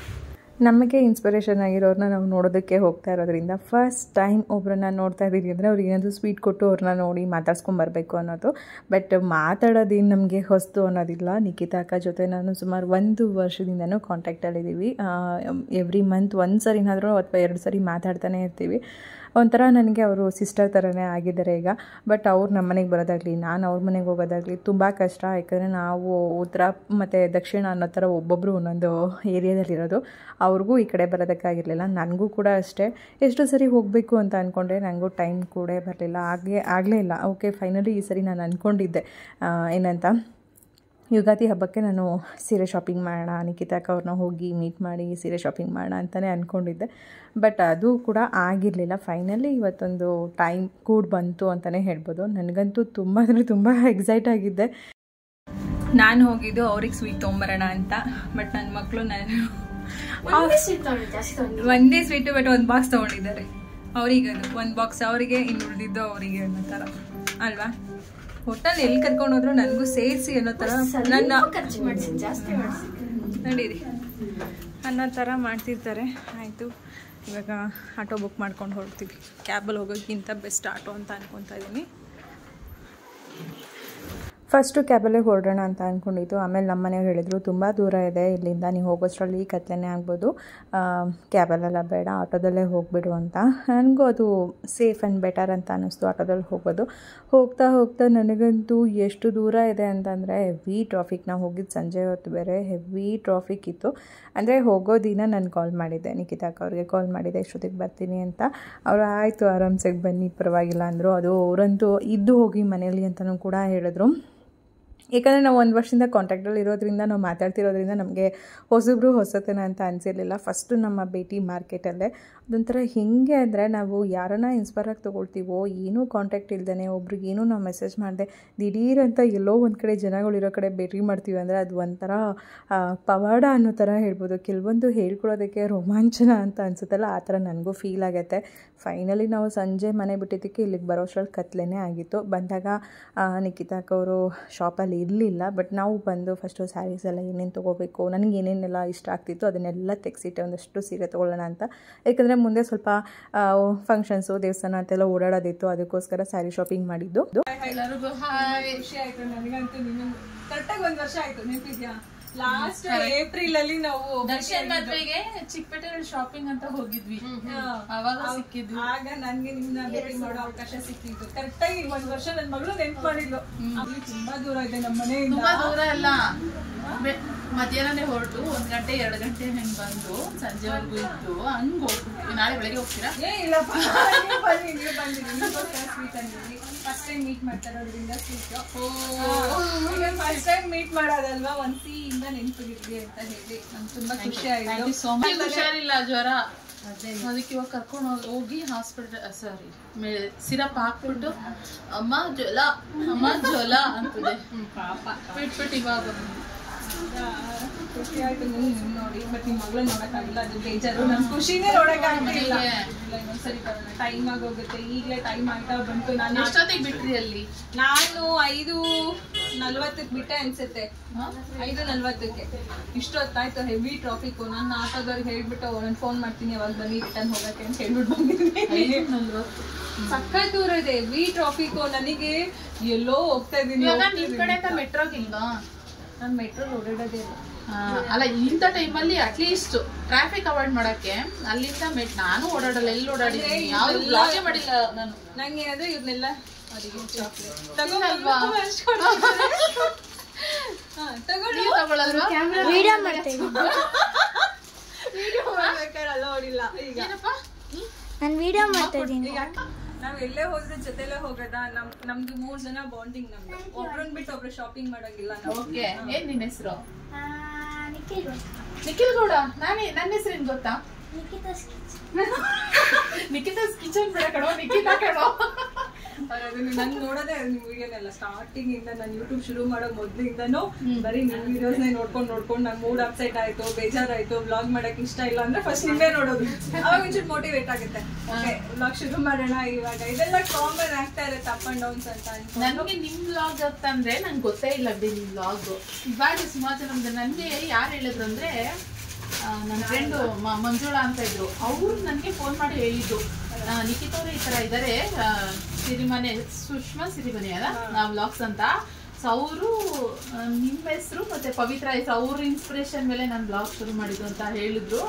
ನಮಗೆ ಇನ್ಸ್ಪಿರೇಷನ್ ಆಗಿರೋರನ್ನ ನಾವು ನೋಡೋದಕ್ಕೆ ಹೋಗ್ತಾ ಇರೋದ್ರಿಂದ ಫಸ್ಟ್ ಟೈಮ್ ಒಬ್ಬರನ್ನ ನೋಡ್ತಾ ಇದ್ದೀವಿ ಅಂದರೆ ಅವ್ರಿಗೆ ಏನಾದರೂ ಸ್ವೀಟ್ ಕೊಟ್ಟು ಅವ್ರನ್ನ ನೋಡಿ ಮಾತಾಡ್ಸ್ಕೊಂಬರ್ಬೇಕು ಅನ್ನೋದು. ಬಟ್ ಮಾತಾಡೋದೇನು ನಮಗೆ ಹೊಸ್ತು ಅನ್ನೋದಿಲ್ಲ. ನಿಖಿತಾ ಅಕ್ಕ ಜೊತೆ ನಾನು ಸುಮಾರು 1 ವರ್ಷದಿಂದನೂ ಕಾಂಟ್ಯಾಕ್ಟಲ್ಲಿದ್ದೀವಿ. ಎವ್ರಿ ಮಂತ್ 1 ಸರಿನಾದರೂ ಅಥವಾ 2 ಸರಿ ಮಾತಾಡ್ತಾನೆ ಇರ್ತೀವಿ. ಒಂಥರ ನನಗೆ ಅವರು ಸಿಸ್ಟರ್ ಥರನೇ ಆಗಿದ್ದಾರೆ ಈಗ. ಬಟ್ ಅವ್ರು ನಮ್ಮ ಮನೆಗೆ ಬರೋದಾಗಲಿ, ನಾನು ಅವ್ರ ಮನೆಗೆ ಹೋಗೋದಾಗಲಿ ತುಂಬ ಕಷ್ಟ. ಯಾಕಂದರೆ ನಾವು ಉತ್ತರ ಮತ್ತು ದಕ್ಷಿಣ ಅನ್ನೋ ಥರ ಒಬ್ಬೊಬ್ಬರು ಒಂದೊಂದು ಏರಿಯಾದಲ್ಲಿರೋದು. ಅವ್ರಿಗೂ ಈ ಕಡೆ ಬರೋದಕ್ಕಾಗಿರಲಿಲ್ಲ, ನನಗೂ ಕೂಡ ಅಷ್ಟೇ. ಎಷ್ಟು ಸರಿ ಹೋಗಬೇಕು ಅಂತ ಅಂದ್ಕೊಂಡ್ರೆ ನನಗೂ ಟೈಮ್ ಕೂಡ ಬರಲಿಲ್ಲ, ಆಗಲೇ ಇಲ್ಲ. ಓಕೆ, ಫೈನಲಿ ಈ ಸರಿ ನಾನು ಅಂದ್ಕೊಂಡಿದ್ದೆ ಏನಂತ, ಯುಗಾದಿ ಹಬ್ಬಕ್ಕೆ ನಾನು ಸೀರೆ ಶಾಪಿಂಗ್ ಮಾಡೋಣ, ನಿಖಿತಾ ಅಕ್ಕ ಅವ್ರನ್ನ ಹೋಗಿ ಮೀಟ್ ಮಾಡಿ ಸೀರೆ ಶಾಪಿಂಗ್ ಮಾಡೋಣ ಅಂತಲೇ ಅಂದ್ಕೊಂಡಿದ್ದೆ. ಬಟ್ ಅದು ಕೂಡ ಆಗಿರಲಿಲ್ಲ. ಫೈನಲಿ ಇವತ್ತೊಂದು ಟೈಮ್ ಕೂಡ ಬಂತು ಅಂತಲೇ ಹೇಳ್ಬೋದು. ನನಗಂತೂ ತುಂಬ ಅಂದರೆ ತುಂಬ ಎಕ್ಸೈಟ್ ಆಗಿದ್ದೆ. ನಾನು ಹೋಗಿದ್ದು ಅವ್ರಿಗೆ ಸ್ವೀಟ್ ತೊಗೊಂಬರೋಣ ಅಂತ. ಬಟ್ ನನ್ನ ಮಕ್ಕಳು ಒಂದೇ ಸ್ವೀಟು ಬಟ್ 1 ಬಾಕ್ಸ್ ತೊಗೊಂಡಿದ್ದಾರೆ. ಅವ್ರಿಗೆ ಅದು 1 ಬಾಕ್ಸ್ ಅವರಿಗೆ, ಇನ್ನು ಉಳಿದಿದ್ದು ಅವರಿಗೆ ಅನ್ನೋ ಥರ ಅಲ್ವಾ. ಹೋಟೆಲ್ ಎಲ್ಲಿ ಕರ್ಕೊಂಡು ಹೋದ್ರು ನನಗೂ ಸೇರಿಸಿ ಅನ್ನೋ ಥರ ನಡೀರಿ ಅನ್ನೋ ಥರ ಮಾಡ್ತಿರ್ತಾರೆ. ಆಯಿತು, ಇವಾಗ ಆಟೋ ಬುಕ್ ಮಾಡ್ಕೊಂಡು ಹೊರಡ್ತೀವಿ. ಕ್ಯಾಬಲ್ಲಿ ಹೋಗೋಕ್ಕಿಂತ ಬೆಸ್ಟ್ ಆಟೋ ಅಂತ ಅಂದ್ಕೊತಾ ಇದ್ದೀನಿ. ಫಸ್ಟು ಕ್ಯಾಬಲ್ಲೇ ಹೊರಡೋಣ ಅಂತ ಅಂದ್ಕೊಂಡಿದ್ದು. ಆಮೇಲೆ ನಮ್ಮ ಮನೆಯವ್ರು ಹೇಳಿದ್ರು ತುಂಬ ದೂರ ಇದೆ ಇಲ್ಲಿಂದ, ನೀವು ಹೋಗೋಷ್ಟರಲ್ಲಿ ಕತ್ಲೆನೇ ಆಗ್ಬೋದು, ಕ್ಯಾಬಲ್ಲೆಲ್ಲ ಬೇಡ, ಆಟೋದಲ್ಲೇ ಹೋಗಿಬಿಡು ಅಂತ. ನನಗೂ ಅದು ಸೇಫ್ ಆ್ಯಂಡ್ ಬೆಟರ್ ಅಂತ ಅನ್ನಿಸ್ತು ಆಟೋದಲ್ಲಿ ಹೋಗೋದು. ಹೋಗ್ತಾ ನನಗಂತೂ ಎಷ್ಟು ದೂರ ಇದೆ ಅಂತಂದರೆ ಹೆವಿ ಟ್ರಾಫಿಕ್. ನಾವು ಹೋಗಿದ್ದು ಸಂಜೆ ಹೊತ್ತು ಬೇರೆ, ಹೆವಿ ಟ್ರಾಫಿಕ್ ಇತ್ತು. ಅಂದರೆ ಹೋಗೋ ದಿನ ನಾನು ಕಾಲ್ ಮಾಡಿದ್ದೆ, ನಿಖಿತಾ ಅಕ್ಕ ಅವ್ರಿಗೆ ಕಾಲ್ ಮಾಡಿದ್ದೆ ಎಷ್ಟೊತ್ತಿಗೆ ಬರ್ತೀನಿ ಅಂತ. ಅವರು ಆಯಿತು ಆರಾಮ್ಸಾಗಿ ಬನ್ನಿ ಪರವಾಗಿಲ್ಲ ಅಂದರು. ಅದು ಅವರಂತೂ ಇದ್ದು ಹೋಗಿ ಮನೇಲಿ ಅಂತಲೂ ಕೂಡ ಹೇಳಿದ್ರು. ಏಕೆಂದರೆ ನಾವು 1 ವರ್ಷದಿಂದ ಕಾಂಟ್ಯಾಕ್ಟಲ್ಲಿ ಇರೋದ್ರಿಂದ, ನಾವು ಮಾತಾಡ್ತಿರೋದ್ರಿಂದ ನಮಗೆ ಹೊಸತನ ಅಂತ ಅನಿಸಿರಲಿಲ್ಲ. ಫಸ್ಟು ನಮ್ಮ ಭೇಟಿ ಮಾರ್ಕೆಟಲ್ಲೇ. ಅದೊಂಥರ ಹೇಗೆ ಅಂದರೆ, ನಾವು ಯಾರನ್ನ ಇನ್ಸ್ಪೈರಾಗಿ ತೊಗೊಳ್ತೀವೋ, ಏನೂ ಕಾಂಟ್ಯಾಕ್ಟ್ ಇಲ್ದೇ ಒಬ್ರಿಗೇನೂ ನಾವು ಮೆಸೇಜ್ ಮಾಡಿದೆ ದಿಢೀರಂತ ಎಲ್ಲೋ ಒಂದು ಕಡೆ ಜನಗಳಿರೋ ಕಡೆ ಭೇಟಿ ಮಾಡ್ತೀವಿ ಅಂದರೆ ಅದು ಒಂಥರ ಪವಾಡ ಅನ್ನೋ ಥರ ಹೇಳ್ಬೋದು. ಕೆಲವೊಂದು ಹೇಳ್ಕೊಳ್ಳೋದಕ್ಕೆ ರೋಮಾಂಚನ ಅಂತ ಅನಿಸುತ್ತಲ್ಲ, ಆ ಥರ ನನಗೂ ಫೀಲ್ ಆಗುತ್ತೆ. ಫೈನಲಿ ನಾವು ಸಂಜೆ ಮನೆ ಬಿಟ್ಟಿದ್ದಕ್ಕೆ ಇಲ್ಲಿಗೆ ಬರೋಷ್ಟರಲ್ಲಿ ಕತ್ಲೆನೇ ಆಗಿತ್ತು. ಬಂದಾಗ ನಿಖಿತಾ ಅಕ್ಕ ಅವರು ಶಾಪಲ್ಲಿ ಇರಲಿಲ್ಲ. ಬಟ್ ನಾವು ಬಂದು ಫಸ್ಟು ಸ್ಯಾರೀಸ್ ಎಲ್ಲ ಏನೇನು ತೊಗೋಬೇಕು, ನನಗೆ ಏನೇನೆಲ್ಲ ಇಷ್ಟ ಆಗ್ತಿತ್ತು ಅದನ್ನೆಲ್ಲ ತೆಗೆಸಿಟ್ಟೆ, ಒಂದಷ್ಟು ಸೀರೆ ತೊಗೊಳ್ಳೋಣ ಅಂತ. ಯಾಕಂದರೆ ಮುಂದೆ ಸ್ವಲ್ಪ ಫಂಕ್ಷನ್ಸು, ದೇವಸ್ಥಾನ ಅಂತೆಲ್ಲ ಓಡಾಡೋದಿತ್ತು, ಅದಕ್ಕೋಸ್ಕರ ಸ್ಯಾರಿ ಶಾಪಿಂಗ್ ಮಾಡಿದ್ದು. ಎಲ್ಲರಿಗೂ ಖುಷಿ ಆಯಿತು. ನನಗಂತೂ ಕರೆಕ್ಟಾಗಿ 1 ವರ್ಷ ಆಯಿತು, ನೆನಪಿದ್ಯಾ? ಲಾಸ್ಟ್ ಏಪ್ರಿಲ್ ಅಲ್ಲಿ ನಾವು ದರ್ಶನ್ ಮದ್ವೆಗೆ ಚಿಕ್ಕಪೇಟೆ ಶಾಪಿಂಗ್ ಅಂತ ಹೋಗಿದ್ವಿ, ಅವಾಗ ಸಿಕ್ಕಿದ್ವಿ. ಆಗ ನನ್ಗೆ ನಿಮ್ನ ಭೇಟಿ ಮಾಡೋ ಅವಕಾಶ ಸಿಕ್ಕಿತ್ತು. ಕರೆಕ್ಟ್ ಆಗಿ 1 ವರ್ಷ ನನ್ ಮಗಳು ನೆನ್ಪು ಮಾಡಿದ್ಲು. ಅಲ್ಲಿ ತುಂಬಾ ದೂರ ಇದೆ ನಮ್ಮ ಮನೆಯಿಂದ. ತುಂಬಾ ದೂರ ಅಲ್ಲ, ಮಧ್ಯಾಹ್ನನೇ ಹೊರಟು 1 ಗಂಟೆ 2 ಗಂಟೆ ಹಂಗ್ ಬಂದು ಸಂಜೆವರೆಗೂ ಇದ್ದು ಹಂಗ್ ಹೋಗ್ಬಿಟ್ಟು ನಾಳೆ ಬೆಳಗ್ಗೆ ಹೋಗ್ತೀರಾ? ಇಲ್ಲಪ್ಪ, ನೀವು ಬಂದಿರಿ ಸ್ವೀಟ್ ಅಂದಿದ್ರಿ. ಫಸ್ಟ್ ಟೈಮ್ ಮೀಟ್ ಮಾಡ್ತಾರೋದ್ರಿಂದ ಸ್ವೀಟ್ ಫಸ್ಟ್ ಟೈಮ್ ಮೀಟ್ ಮಾಡೋದಲ್ವಾ, ಒಂದ್ ಸಿಹಿಯಿಂದ ನೆನ್ಪಿಗಿರ್ಲಿ ಅಂತ ಹೇಳಿ ನಂಗೆ ತುಂಬಾ ಖುಷಿ ಆಯ್ತು. ಹುಷಾರಿಲ್ಲ, ಜ್ವರ, ಅದಕ್ಕೆ ಇವಾಗ ಕರ್ಕೊಂಡು ಹೋಗಿ ಹಾಸ್ಪಿಟಲ್ ಸಿರಪ್ ಹಾಕ್ಬಿಟ್ಟು ಅಮ್ಮ ಜ್ವಲ ಅಂತದೆ. ಬಿಟ್ಬಿಟ್ಟು ಇವಾಗ ಖುಷಿ ಆಯ್ತು ನೋಡಿ. ಬಟ್ ನಿಮ್ ಮಗಳು ನೋಡಕ್ಕಾಗಿಲ್ಲ, ಅದು ಬೇಜಾರು. ನನ್ ಖುಷಿನೇ ನೋಡಕ್ಕಾಗಿಲ್ಲ. ಇನ್ನೊಂದ್ಸರಿ ಬರೋಣ, ಟೈಮ್ ಆಗೋಗುತ್ತೆ. ಈಗಲೇ ಟೈಮ್ ಆಗ್ತಾ ಬಂತು. ನಾನು ಎಷ್ಟೊತ್ತಿಗೆ ಬಿಟ್ರಿ ಅಲ್ಲಿ? ನಾನು 5:40 ಬಿಟ್ಟೆ ಅನ್ಸುತ್ತೆ. 5:40. ಇಷ್ಟೊತ್ತಾಯ್ತು, ಹೆವಿ ಟ್ರಾಫಿಕ್. ನನ್ನ ಆಟೋದವ್ರಿಗೆ ಹೇಳ್ಬಿಟ್ಟು ನಾನು ಫೋನ್ ಮಾಡ್ತೀನಿ ಅವಾಗ ಬನ್ನಿ ರಿಟರ್ನ್ ಹೋಗಕ್ಕೆ ಅಂತ ಹೇಳ್ಬಿಟ್ಟು ಬಂದಿದ್ದೀನಿ. ಸಖತ್ ದೂರ ಇದೆ, ಹೆವಿ ಟ್ರಾಫಿಕ್. ನನಗೆ ಎಲ್ಲೋ ಹೋಗ್ತಾ ಇದೀನಿ. ಮೆಟ್ರೋಗಿಲ್ವಾ? ನಾನು ಮೆಟ್ರೋ ಓಡಾಡೋದೇ ಇಲ್ಲ. ಅಲ್ಲ, ಇಂಥ ಟೈಮಲ್ಲಿ ಅಟ್ಲೀಸ್ಟ್ ಟ್ರಾಫಿಕ್ ಅವಾಯ್ಡ್ ಮಾಡಕ್ಕೆ ಅಲ್ಲಿಂದ ನಾನು ಓಡಾಡಲ್ಲ. ಎಲ್ಲಿ ಓಡಾಡಿದ್ದೀನಿ, ಯಾವ್ದು ಬ್ಲಾಗೇ ಮಾಡಿಲ್ಲ ನಾನು. ನಂಗೆ ಏನಾದ್ರೆ ಇವ್ರನ್ನೆಲ್ಲ ತಗೊಳಲ್ವಾ? ವಿಡಿಯೋ ಮಾಡ್ತೀನಿ. ವಿಡಿಯೋ ಮಾಡ್ಬೇಕಾರಲ್ಲ ನೋಡಿಲ್ಲ. ಈಗ ನಾನು ವಿಡಿಯೋ ಮಾಡ್ತಾ ಇದ್ದೀನಿ. ನಾವ್ ಎಲ್ಲೇ ಹೋದ್ರೆ ಜೊತೆಲೆ ಹೋಗೋದ. ನಮ್ದು 3 ಜನ ಬಾಂಡಿಂಗ್. ನಮ್ದು ಒಬ್ರನ್ ಬಿಟ್ಟು ಒಬ್ರು ಶಾಪಿಂಗ್ ಮಾಡಂಗಿಲ್ಲ. ಓಕೆ, ಏನ್ ನಿನ್ ಹೆಸರು? ನಿಖಿಲ್ ಗೌಡ. ನನ್ನ ಹೆಸರು ಏನ್ ಗೊತ್ತಾ? ನಿಖಿತಾಸ್ ಕಿಚನ್ ಬೇಡ ಕಣೋ, ನಿಖಿತಾ ಕಣೋ. ನನ್ ನೋಡೋದೇ ನಿಮ್ ವಿಡಿಯೋನೆಲ್ಲ ಸ್ಟಾರ್ಟಿಂಗ್ ಇಂದ. ನಾನು ಯೂಟ್ಯೂಬ್ ಶುರು ಮಾಡೋ ಮೊದ್ಲಿಂದನೂ ಬರೀ ನಿಮ್ ವಿಡಿಯೋಸ್ ನೋಡ್ಕೊಂಡು ನಂಗೆ ಮೂಡ್ ಅಪ್ಸೆಟ್ ಆಯ್ತು, ಬೇಜಾರಾಯ್ತು, ವ್ಲಾಗ್ ಮಾಡಕ್ ಇಷ್ಟ ಇಲ್ಲ ಅಂದ್ರೆ ಫಸ್ಟ್ ನಿಮ್ಮೇ ನೋಡೋದು. ಅವಾಗ ಒಂಚೂರು ಮೋಟಿವೇಟ್ ಆಗುತ್ತೆ. ವ್ಲಾಗ್ ಶುರು ಮಾಡೋಣ ಇವಾಗ. ಇದೆಲ್ಲ ಕಾಮನ್ ಆಗ್ತಾ ಇರುತ್ತೆ, ಅಪ್ ಅಂಡ್ ಡೌನ್ಸ್ ಅಂತ. ನನ್ಗೆ ನಿಮ್ ವ್ಲಾಗ್ ಅಂತಂದ್ರೆ ನಂಗೆ ಗೊತ್ತೇ ಇಲ್ಲ ಬಿಡಿ ನಿಮ್ ವ್ಲಾಗ್. ಇವಾಗ ಸುಮಾರು ಜನ ನನ್ಗೆ ಯಾರು ಹೇಳಿದ್ರು ಅಂದ್ರೆ ನನ್ನ ಫ್ರೆಂಡ್ ಮಂಜುಳಾ ಅಂತ ಇದ್ರು. ಅವ್ರು ನನಗೆ ಫೋನ್ ಮಾಡಿ ಹೇಳಿದ್ದು, ನಿಖಿತವ್ರು ಈ ತರ ಇದಾರೆ, ಸಿರಿಮನೆ ಸುಷ್ಮಾ ಸಿರಿಮನೆ ಅಲ್ಲ ವ್ಲಾಗ್ಸ್ ಅಂತ. ಸೊ ಅವರು ನಿಮ್ಮ ಹೆಸರು ಮತ್ತೆ ಪವಿತ್ರ ಹೆಸರು, ಅವ್ರ ಇನ್ಸ್ಪಿರೇಷನ್ ಮೇಲೆ ನಾನು ಬ್ಲಾಗ್ ಶುರು ಮಾಡಿದ್ದು ಅಂತ ಹೇಳಿದ್ರು.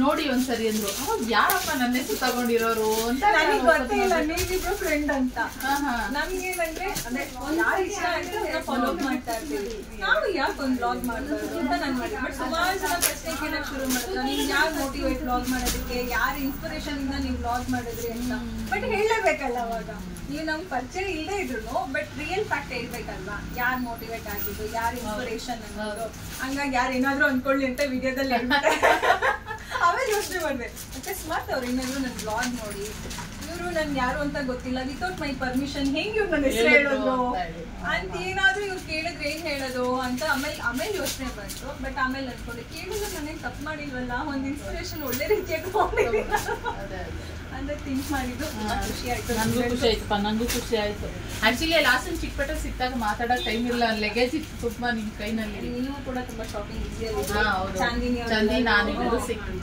ನೋಡಿ ಒಂದ್ಸರಿ ಅಂದ್ರು. ಅವಾಗ ಯಾರಪ್ಪ ನನ್ನ ಹೆಸರು ತಗೊಂಡಿರೋರು ಅಂತ ಗೊತ್ತಿಲ್ಲ. ನೀವಿಬ್ರು ಫ್ರೆಂಡ್ ಅಂತ. ನಮ್ಗೇನಂದ್ರೆ ಅದೇ ಯಾರು ಇಷ್ಟ ಆಯ್ತು ಫಾಲೋ ಮಾಡ್ತಾ ಇರ್ತೀವಿ. ನಾವು ಯಾಕೆ ಒಂದು ಬ್ಲಾಗ್ ಮಾಡ್ಬಾರ್ದು ಅಂತ ನಾನು ಮಾಡಿದ್ದೆ. ಬಟ್ ಸುಮಾರು ಜನ ಪ್ರಶ್ನೆ ಕೇಳಕ್ ಶುರು ಮಾಡಿದ್ರು, ನೀವು ಯಾರು ಮೋಟಿವೇಟ್ ಬ್ಲಾಗ್ ಮಾಡೋದಕ್ಕೆ, ಯಾರು ಇನ್ಸ್ಪಿರೇಷನ್ ಇಂದ ನೀವು ಬ್ಲಾಗ್ ಮಾಡಿದ್ರಿ ಅಂತ. ಬಟ್ ಹೇಳಬೇಕಲ್ಲ, ಅವಾಗ ನೀವು ನಮ್ಗೆ ಪರಿಚಯ ಇಲ್ಲದೆ ಇದ್ರು ಬಟ್ ರಿಯಲ್ ಫ್ಯಾಕ್ಟ್ ಹೇಳ್ಬೇಕಲ್ವಾ, ಯಾರು ಮೋಟಿವೇಟ್ ಆಗಿದ್ದು, ಯಾರು ಇನ್ಸ್ಪಿರೇಷನ್ ಅನ್ನೋದು. ಹಂಗಾಗಿ ಯಾರು ಏನಾದ್ರು ಅನ್ಕೊಳ್ಳಿ ಅಂತ ವಿಡಿಯೋದಲ್ಲಿ ಆಮೇಲೆ ಯೋಚನೆ ಮಾಡ್ದೆ. ಅಕಸ್ಮಾತ್ ಅವ್ರು ಏನಾದ್ರು ನನ್ ಬ್ಲಾಗ್ ನೋಡಿ ಇವರು ನನ್ಗೆ ಯಾರು ಅಂತ ಗೊತ್ತಿಲ್ಲ, ವಿತೌಟ್ ಮೈ ಪರ್ಮಿಷನ್ ಹೆಂಗ್ ಇವ್ರು ನನ್ನ ಹೆಸರು ಹೇಳೋದು ಅಂತ ಏನಾದ್ರು ಇವ್ರು ಕೇಳಿದ್ರೆ ಏನ್ ಹೇಳೋದು ಅಂತ ಆಮೇಲೆ ಯೋಚನೆ ಬಂತು. ಬಟ್ ಆಮೇಲೆ ಅನ್ಕೊಂಡೆ, ಕೇಳಿದ್ರೆ ನನಗೆ ತಪ್ಪು ಮಾಡಿಲ್ವಲ್ಲ, ಒಂದು ಇನ್ಸ್ಪಿರೇಷನ್ ಒಳ್ಳೆ ರೀತಿಯಾಗಿ ಅಂದ್ರೆ ಥಿಂಕ್ ಮಾಡಿದ್ದು. ಖುಷಿ ಆಯ್ತು, ನನಗೂ ಖುಷಿ ಆಯ್ತಪ್ಪ, ನನಗೂ ಖುಷಿ ಆಯ್ತು. ಆಕ್ಚುಲಿ ಲಾಸ್ಟ್ ಟೈಮ್ ಚಿಕ್ಕಪೇಟೆ ಸಿಕ್ತಾಗ ಮಾತಾಡೋಕೆ ಟೈಮ್ ಇಲ್ಲ, ಲಗೇಜ್ ಇತ್ತು ತುಂಬಾ ನಿಮ್ ಕೈನಲ್ಲಿ. ನೀವು ಕೂಡ ತುಂಬಾ ಶಾಪಿಂಗ್ ಬಿಸಿಯಲ್ಲಿ ಚಾಂದಿನಿ ನಾನು ಸಿಕ್ತು,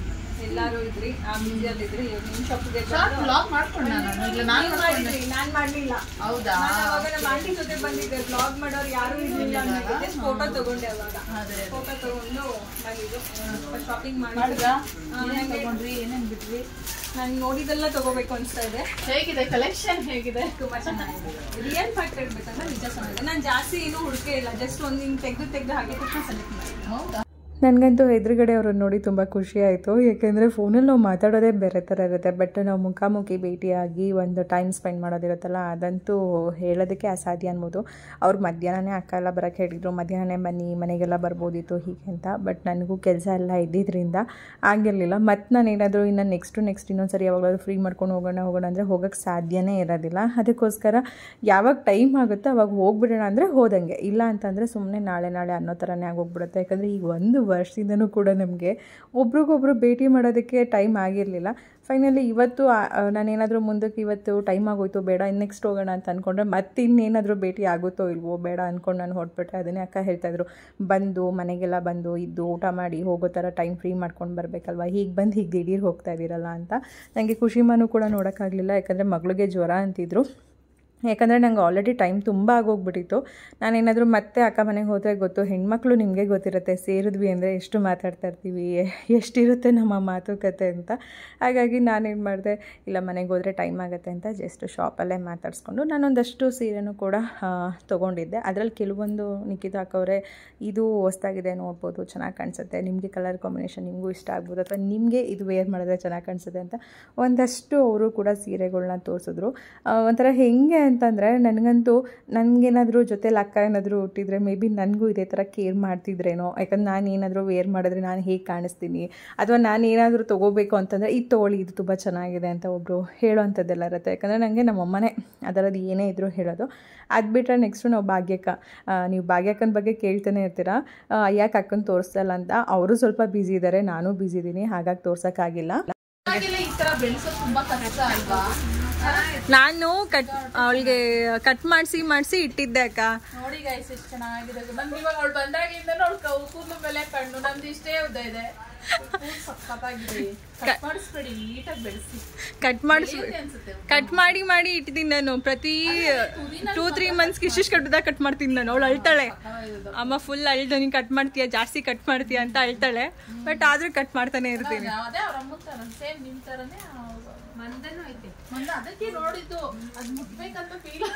ಎಲ್ಲಾರು ಇದ್ರಿ ಬಿಸಿಯಲ್ಲಿ ಇದ್ರಿ. ನಿಮ್ ಶಾಪಿಗೆ ಬ್ಲಾಗ್ ಮಾಡ್ಕೊಂಡೆ ನಾನು ಮಾಡ್ಲಿಲ್ಲ. ಹೌದಾ? ಅವಾಗ ನಮ್ಮ ಆಂಟಿ ಜೊತೆ ಬಂದಿದ್ದೆ, ಬ್ಲಾಗ್ ಮಾಡೋರು ಯಾರು ಇರ್ಲಿಲ್ಲ. ಜಸ್ಟ್ ಫೋಟೋ ತಗೊಂಡೆ. ಅವಾಗ ಫೋಟೋ ತಗೊಂಡು ಬಂದಿದ್ದು. ಶಾಪಿಂಗ್ ತಗೊಂಡ್ರಿ, ಏನೇನ್ ಬಿಟ್ರಿ? ನಾನು ನೋಡಿದೆಲ್ಲ ತಗೋಬೇಕು ಅನ್ಸ್ತಾ ಇದೆ. ಹೇಗಿದೆ ಕಲೆಕ್ಷನ್? ಹೇಗಿದೆ? ತುಂಬಾ ಚೆನ್ನಾಗಿದೆ. ರಿಯಲ್ ಫ್ಯಾಕ್ಟ್ ಹೇಳ್ಬೇಕಂದ್ರೆ ನಿಜ ಚೆನ್ನಾಗಿದೆ. ನಾನು ಜಾಸ್ತಿ ಏನು ಹುಡುಕೆ ಇಲ್ಲ, ಜಸ್ಟ್ ಒಂದು ಹಿಂಗೆ ತೆಗೆದು ಹಾಗೆ ತಕ್ಷಣ ಸೆಲೆಕ್ಟ್ ಮಾಡಿ. ಹೌದಾ? ನನಗಂತೂ ಎದುರುಗಡೆ ಅವ್ರನ್ನ ನೋಡಿ ತುಂಬ ಖುಷಿ ಆಯಿತು. ಏಕೆಂದರೆ ಫೋನಲ್ಲಿ ನಾವು ಮಾತಾಡೋದೇ ಬೇರೆ ಥರ ಇರುತ್ತೆ, ಬಟ್ ನಾವು ಮುಖಾಮುಖಿ ಭೇಟಿಯಾಗಿ ಒಂದು ಟೈಮ್ ಸ್ಪೆಂಡ್ ಮಾಡೋದಿರುತ್ತಲ್ಲ, ಅದಂತೂ ಹೇಳೋದಕ್ಕೆ ಅಸಾಧ್ಯ ಅನ್ಬೋದು. ಅವ್ರು ಮಧ್ಯಾಹ್ನನೇ ಅಕ್ಕ ಎಲ್ಲ ಬರೋಕ್ಕೆ ಹೇಳಿದರು, ಮಧ್ಯಾಹ್ನನೇ ಬನ್ನಿ ಮನೆಗೆಲ್ಲ ಬರ್ಬೋದಿತ್ತು ಹೀಗೆ ಅಂತ. ಬಟ್ ನನಗೂ ಕೆಲಸ ಎಲ್ಲ ಇದ್ದಿದ್ದರಿಂದ ಆಗಿರಲಿಲ್ಲ. ಮತ್ತು ನಾನು ಏನಾದರೂ ಇನ್ನು ನೆಕ್ಸ್ಟ್ ಇನ್ನೊಂದು ಸರಿ ಯಾವಾಗಲಾದ್ರೂ ಫ್ರೀ ಮಾಡ್ಕೊಂಡು ಹೋಗೋಣ ಅಂದರೆ ಹೋಗೋಕ್ಕೆ ಸಾಧ್ಯನೇ ಇರೋದಿಲ್ಲ. ಅದಕ್ಕೋಸ್ಕರ ಯಾವಾಗ ಟೈಮ್ ಆಗುತ್ತೋ ಅವಾಗ ಹೋಗ್ಬಿಡೋಣ ಅಂದರೆ ಹೋದಂಗೆ, ಇಲ್ಲ ಅಂತಂದರೆ ಸುಮ್ಮನೆ ನಾಳೆ ಅನ್ನೋ ಥರನೇ ಆಗೋಗ್ಬಿಡುತ್ತೆ. ಯಾಕಂದರೆ ಈಗ 1 ವರ್ಷದಿಂದನೂ ಕೂಡ ನಮಗೆ ಒಬ್ರಿಗೊಬ್ರು ಭೇಟಿ ಮಾಡೋದಕ್ಕೆ ಟೈಮ್ ಆಗಿರಲಿಲ್ಲ. ಫೈನಲಿ ಇವತ್ತು ನಾನೇನಾದರೂ ಮುಂದಕ್ಕೆ ಇವತ್ತು ಟೈಮ್ ಆಗೋಯ್ತು, ಬೇಡ ನೆಕ್ಸ್ಟ್ ಹೋಗೋಣ ಅಂತ ಅಂದ್ಕೊಂಡ್ರೆ ಮತ್ತೆ ಇನ್ನೇನಾದರೂ ಭೇಟಿ ಆಗುತ್ತೋ ಇಲ್ವೋ ಬೇಡ ಅಂದ್ಕೊಂಡು ನಾನು ಹೊರಟ್ಬಿಟ್ಟೆ. ಅದನ್ನೇ ಅಕ್ಕ ಹೇಳ್ತಾಯಿದ್ರು, ಬಂದು ಮನೆಗೆಲ್ಲ ಬಂದು ಇದ್ದು ಊಟ ಮಾಡಿ ಹೋಗೋ ಥರ ಟೈಮ್ ಫ್ರೀ ಮಾಡ್ಕೊಂಡು ಬರಬೇಕಲ್ವ, ಹೀಗೆ ಬಂದು ಹೀಗೆ ದಿಢೀರ್ ಹೋಗ್ತಾ ಇದ್ದೀರಲ್ಲ ಅಂತ. ನನಗೆ ಖುಷಿಮಾನು ಕೂಡ ನೋಡೋಕ್ಕಾಗಲಿಲ್ಲ, ಯಾಕಂದರೆ ಮಗಳಿಗೆ ಜ್ವರ ಅಂತಿದ್ರು. ಯಾಕಂದರೆ ನಂಗೆ ಆಲ್ರೆಡಿ ಟೈಮ್ ತುಂಬ ಆಗೋಗ್ಬಿಟ್ಟಿತ್ತು. ನಾನೇನಾದರೂ ಮತ್ತೆ ಅಕ್ಕ ಮನೆಗೆ ಹೋದರೆ ಗೊತ್ತು, ಹೆಣ್ಮಕ್ಳು ನಿಮಗೆ ಗೊತ್ತಿರುತ್ತೆ, ಸೇರಿದ್ವಿ ಅಂದರೆ ಎಷ್ಟು ಮಾತಾಡ್ತಾ ಇರ್ತೀವಿ, ಎಷ್ಟಿರುತ್ತೆ ನಮ್ಮ ಮಾತುಕತೆ ಅಂತ. ಹಾಗಾಗಿ ನಾನೇನು ಮಾಡಿದೆ, ಇಲ್ಲ ಮನೆಗೆ ಹೋದರೆ ಟೈಮ್ ಆಗುತ್ತೆ ಅಂತ ಜಸ್ಟ್ ಶಾಪಲ್ಲೇ ಮಾತಾಡಿಸ್ಕೊಂಡು ನಾನೊಂದಷ್ಟು ಸೀರೆನೂ ಕೂಡ ತೊಗೊಂಡಿದ್ದೆ. ಅದರಲ್ಲಿ ಕೆಲವೊಂದು ನಿಖಿತಾ ಹಾಕವ್ರೆ, ಇದು ಹೊಸ್ದಾಗಿದೆ ನೋಡ್ಬೋದು, ಚೆನ್ನಾಗಿ ಕಾಣಿಸುತ್ತೆ, ನಿಮಗೆ ಕಲರ್ ಕಾಂಬಿನೇಷನ್ ನಿಮಗೂ ಇಷ್ಟ ಆಗ್ಬೋದು, ಅಥವಾ ನಿಮಗೆ ಇದು ವೇರ್ ಮಾಡಿದ್ರೆ ಚೆನ್ನಾಗಿ ಕಾಣಿಸುತ್ತೆ ಅಂತ ಒಂದಷ್ಟು ಅವರು ಕೂಡ ಸೀರೆಗಳನ್ನ ತೋರಿಸಿದ್ರು. ಒಂಥರ ಹೆಂಗೆ ಅಂತಂದರೆ, ನನಗೇನಾದರೂ ಜೊತೆಲಿ ಅಕ್ಕ ಏನಾದರೂ ಹುಟ್ಟಿದ್ರೆ ಮೇ ಬಿ ನನಗೂ ಇದೇ ಥರ ಕೇರ್ ಮಾಡ್ತಿದ್ರೇನೋ. ಯಾಕಂದ್ರೆ ನಾನು ಏನಾದರೂ ವೇರ್ ಮಾಡಿದ್ರೆ ನಾನು ಹೇಗೆ ಕಾಣಿಸ್ತೀನಿ, ಅಥವಾ ನಾನು ಏನಾದರೂ ತೊಗೋಬೇಕು ಅಂತಂದರೆ ಇದು ತೊಗೊಳ್ಳಿ, ಇದು ತುಂಬ ಚೆನ್ನಾಗಿದೆ ಅಂತ ಒಬ್ಬರು ಹೇಳೋವಂಥದ್ದೆಲ್ಲ ಇರುತ್ತೆ. ಯಾಕಂದರೆ ನನಗೆ ನಮ್ಮಮ್ಮನೇ ಅದರದ್ದು ಏನೇ ಇದ್ದರೂ ಹೇಳೋದು. ಅದು ಬಿಟ್ಟರೆ ನೆಕ್ಸ್ಟು ನಾವು ಭಾಗ್ಯಕ್ಕ, ನೀವು ಭಾಗ್ಯಕ್ಕನ ಬಗ್ಗೆ ಕೇಳ್ತಾನೆ ಇರ್ತೀರಾ, ಯಾಕೆ ಅಕ್ಕನ ತೋರಿಸ್ತಲ್ಲ ಅಂತ. ಅವರು ಸ್ವಲ್ಪ ಬ್ಯುಸಿ ಇದ್ದಾರೆ, ನಾನು ಬ್ಯುಸಿ ಇದ್ದೀನಿ, ಹಾಗಾಗಿ ತೋರ್ಸೋಕ್ಕಾಗಿಲ್ಲ. ಈ ತರ ಬೆಳೆಸೋದು ತುಂಬಾ ಕಷ್ಟ ಅಲ್ವಾ? ನಾನು ಅವಳಿಗೆ ಕಟ್ ಮಾಡಿಸಿ ಇಟ್ಟಿದ್ದೆ ಅಕ್ಕ. ನೋಡಿ ಗೈಸ್ ಎಷ್ಟು ಚೆನ್ನಾಗಿದೆ. ನಮ್ಗೆ ಇವಾಗ ಅವಳು ಬಂದಾಗಿಂದ ಅವಳು ಕೂದಲು ಮೇಲೆ ಕಣ್ಣು ನಮ್ದು ಇಷ್ಟೇ ಉದ್ದ ಇದೆ, ಸಖತ್ತಾಗಿದೆ. ಕಟ್ ಮಾಡಿಸ್ಬೇಡಿ, ನೀಟಾಗಿ ಬೆಳೆಸಿ. ಕಟ್ ಮಾಡಿ ಇಟ್ಟಿದ್ದೀನಿ ನಾನು. ಪ್ರತಿ 2-3 ಮಂತ್ಸ್ಗೆ ಇಷ್ಟಿಷ್ಟು ಕಟ್ಟದಾಗ ಕಟ್ ಮಾಡ್ತೀನಿ ನಾನು. ಅವಳು ಅಳ್ತಾಳೆ, ಅಮ್ಮ ಫುಲ್ ಅಳ್ದು ನೀನು ಕಟ್ ಮಾಡ್ತೀಯ, ಜಾಸ್ತಿ ಕಟ್ ಮಾಡ್ತೀಯ ಅಂತ ಅಳ್ತಾಳೆ. ಬಟ್ ಆದ್ರೂ ಕಟ್ ಮಾಡ್ತಾನೆ ಇರ್ತೀನಿ. ಅದೇ ಅವ್ರ ಅಮ್ಮ ತರ ಸೇಮ್ ನಿಮ್ ತರನೇ ಮಂದನೂ ಐತೆ. ಅದಕ್ಕೆ ನೋಡಿದ್ದು ಅದು ಮುಟ್ಬೇಕಂತ ಫೀಲ್.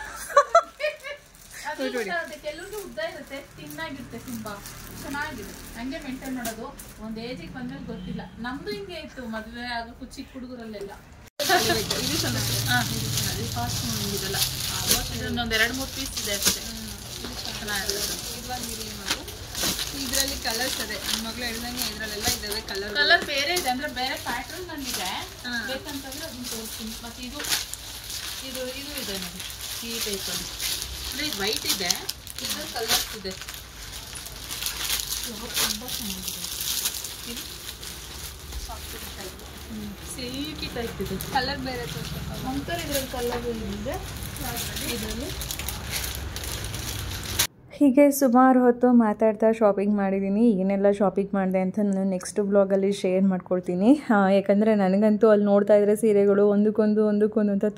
ಕೆಲವ್ರಿಗೆ ಉದ್ದ ಇರುತ್ತೆ, ತಿನ್ನಾಗಿರುತ್ತೆ, ತುಂಬಾ ಚೆನ್ನಾಗಿದೆ. ಹಂಗೆ ಮೇಂಟೈನ್ ಮಾಡೋದು. ಒಂದ್ ಏಜಿಗೆ ಬಂದ್ಮೇಲೆ ಗೊತ್ತಿಲ್ಲ. ನಮ್ದು ಹಿಂಗೆ ಇತ್ತು ಮದುವೆ ಆಗಕ್ಕೂ ಚಿಕ್ಕ ಹುಡುಗರಲ್ಲೆಲ್ಲ. ಇದು ಚೆನ್ನಾಗಿದೆ, ಫಾಸ್ಟ್ ಹಿಂಗಿರಲ್ಲ. ಇನ್ನೊಂದ್ 2-3 ಪೀಸ್ ಇದೆ ಅಷ್ಟೇ. ಚೆನ್ನಾಗಿರುತ್ತೆ. ಇದರಲ್ಲಿ ಕಲರ್ಸ್ ಇದೆ, ಮಗಳು ಹೇಳ್ದಂಗೆ ಇದರಲ್ಲೆಲ್ಲ ಇದಾವೆ ಕಲರ್ ಬೇರೆ ಇದೆ, ಅಂದ್ರೆ ಬೇರೆ ಪ್ಯಾಟರ್ನ್ ಬಂದಿದೆ. ಬೇಕಂತಂದ್ರೆ ಅದನ್ನ ತೋರಿಸ್ತೀನಿ. ಮತ್ತೆ ಇದು ಇದು ಇದು ಇದೆ ನೋಡಿ, ಈ ಟೈಪ್ ಅಲ್ಲಿ. ಅಂದ್ರೆ ಇದು ವೈಟ್ ಇದೆ, ಇದು ಕಲರ್ಸ್ ಇದೆ. ತುಂಬಾ ಚೆನ್ನಾಗಿದೆ. ಇದು ಸಿಲ್ಕಿ ಟೈಪ್ ಇದೆ. ಕಲರ್ ಬೇರೆ ತೋರಿಸ್ಬೇಕು. ಒಂಥರ ಇದ್ರಲ್ಲಿ ಕಲರ್ ಇದೆ ಇದರಲ್ಲಿ. ಹೀಗೆ ಸುಮಾರು ಹೊತ್ತು ಮಾತಾಡ್ತಾ ಶಾಪಿಂಗ್ ಮಾಡಿದ್ದೀನಿ. ಏನೆಲ್ಲ ಶಾಪಿಂಗ್ ಮಾಡಿದೆ ಅಂತ ನಾನು ನೆಕ್ಸ್ಟ್ ಬ್ಲಾಗಲ್ಲಿ ಶೇರ್ ಮಾಡ್ಕೊಳ್ತೀನಿ. ಯಾಕಂದರೆ ನನಗಂತೂ ಅಲ್ಲಿ ನೋಡ್ತಾ ಇದ್ದರೆ ಸೀರೆಗಳು ಒಂದಕ್ಕೊಂದು ಅಂತ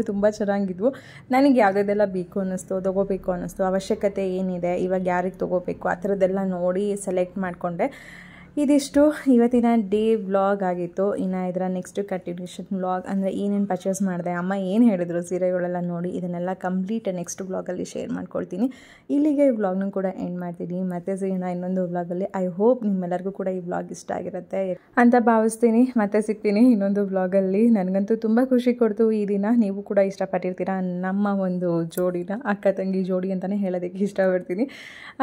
ತುಂಬ ಚೆನ್ನಾಗಿದ್ವು. ನನಗೆ ಯಾವುದೆಲ್ಲ ಬೇಕು ಅನ್ನಿಸ್ತು, ತೊಗೋಬೇಕು ಅನ್ನಿಸ್ತು, ಅವಶ್ಯಕತೆ ಏನಿದೆ, ಇವಾಗ ಯಾರಿಗೆ ತೊಗೋಬೇಕು ಆ ಥರದ್ದೆಲ್ಲ ನೋಡಿ ಸೆಲೆಕ್ಟ್ ಮಾಡಿಕೊಂಡೆ. ಇದಿಷ್ಟು ಇವತ್ತಿನ ಡೇ ವ್ಲಾಗ್ ಆಗಿತ್ತು. ಇನ್ನು ಇದರ ನೆಕ್ಸ್ಟ್ ಕಂಟಿನ್ಯೂಷನ್ ವ್ಲಾಗ್ ಅಂದರೆ ಏನೇನು ಪರ್ಚೇಸ್ ಮಾಡಿದೆ, ಅಮ್ಮ ಏನು ಹೇಳಿದ್ರು ಸೀರೆಗಳೆಲ್ಲ ನೋಡಿ, ಇದನ್ನೆಲ್ಲ ಕಂಪ್ಲೀಟ್ ನೆಕ್ಸ್ಟ್ ವ್ಲಾಗಲ್ಲಿ ಶೇರ್ ಮಾಡ್ಕೊಳ್ತೀನಿ. ಇಲ್ಲಿಗೆ ಈ ವ್ಲಾಗ್ನೂ ಕೂಡ ಎಂಡ್ ಮಾಡ್ತೀನಿ. ಮತ್ತೆ ಸಿಗೋಣ ಇನ್ನೊಂದು ವ್ಲಾಗಲ್ಲಿ. ಐ ಹೋಪ್ ನಿಮ್ಮೆಲ್ಲರಿಗೂ ಕೂಡ ಈ ವ್ಲಾಗ್ ಇಷ್ಟ ಆಗಿರುತ್ತೆ ಅಂತ ಭಾವಿಸ್ತೀನಿ. ಮತ್ತೆ ಸಿಗ್ತೀನಿ ಇನ್ನೊಂದು ವ್ಲಾಗಲ್ಲಿ. ನನಗಂತೂ ತುಂಬ ಖುಷಿ ಕೊಡ್ತು ಈ ದಿನ. ನೀವು ಕೂಡ ಇಷ್ಟಪಟ್ಟಿರ್ತೀರ ನಮ್ಮ ಒಂದು ಜೋಡಿನ, ಅಕ್ಕ ತಂಗಿ ಜೋಡಿ ಅಂತಲೇ ಹೇಳೋದಕ್ಕೆ ಇಷ್ಟಪಡ್ತೀನಿ.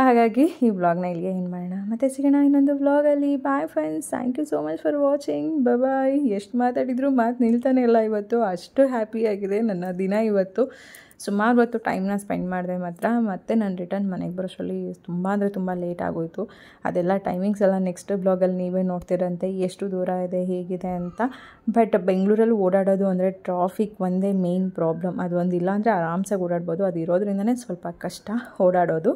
ಹಾಗಾಗಿ ಈ ವ್ಲಾಗ್ನ ಇಲ್ಲಿಗೆ ಎಂಡ್ ಮಾಡೋಣ. ಮತ್ತೆ ಸಿಗೋಣ ಇನ್ನೊಂದು ವ್ಲಾಗಲ್ಲಿ. Bye friends, thank you so much for watching. Bye. ಎಷ್ಟು ಮಾತಾಡಿದ್ರು ಮಾತು ನಿಲ್ತಾನೆ ಇಲ್ಲ ಇವತ್ತು. ಅಷ್ಟು ಹ್ಯಾಪಿಯಾಗಿದೆ ನನ್ನ ದಿನ ಇವತ್ತು. ಸುಮಾರು ಹೊತ್ತು ಟೈಮ್ನ ಸ್ಪೆಂಡ್ ಮಾಡಿದೆ ಮತ್ತೆ ನಾನು ರಿಟರ್ನ್ ಮನೆಗೆ ಬರೋಷ್ಟರಲ್ಲಿ ತುಂಬ ಲೇಟ್ ಆಗೋಯಿತು. ಅದೆಲ್ಲ ಟೈಮಿಂಗ್ಸ್ ಎಲ್ಲ ನೆಕ್ಸ್ಟ್ ಬ್ಲಾಗಲ್ಲಿ ನೀವೇ ನೋಡ್ತಿರಂತೆ, ಎಷ್ಟು ದೂರ ಇದೆ ಹೇಗಿದೆ ಅಂತ. ಬಟ್ ಬೆಂಗಳೂರಲ್ಲಿ ಓಡಾಡೋದು ಅಂದರೆ ಟ್ರಾಫಿಕ್ ಒಂದೇ ಮೇನ್ ಪ್ರಾಬ್ಲಮ್. ಅದು ಒಂದಿಲ್ಲ ಅಂದರೆ ಆರಾಮ್ಸಾಗಿ ಓಡಾಡ್ಬೋದು, ಅದು ಇರೋದ್ರಿಂದನೇ ಸ್ವಲ್ಪ ಕಷ್ಟ ಓಡಾಡೋದು.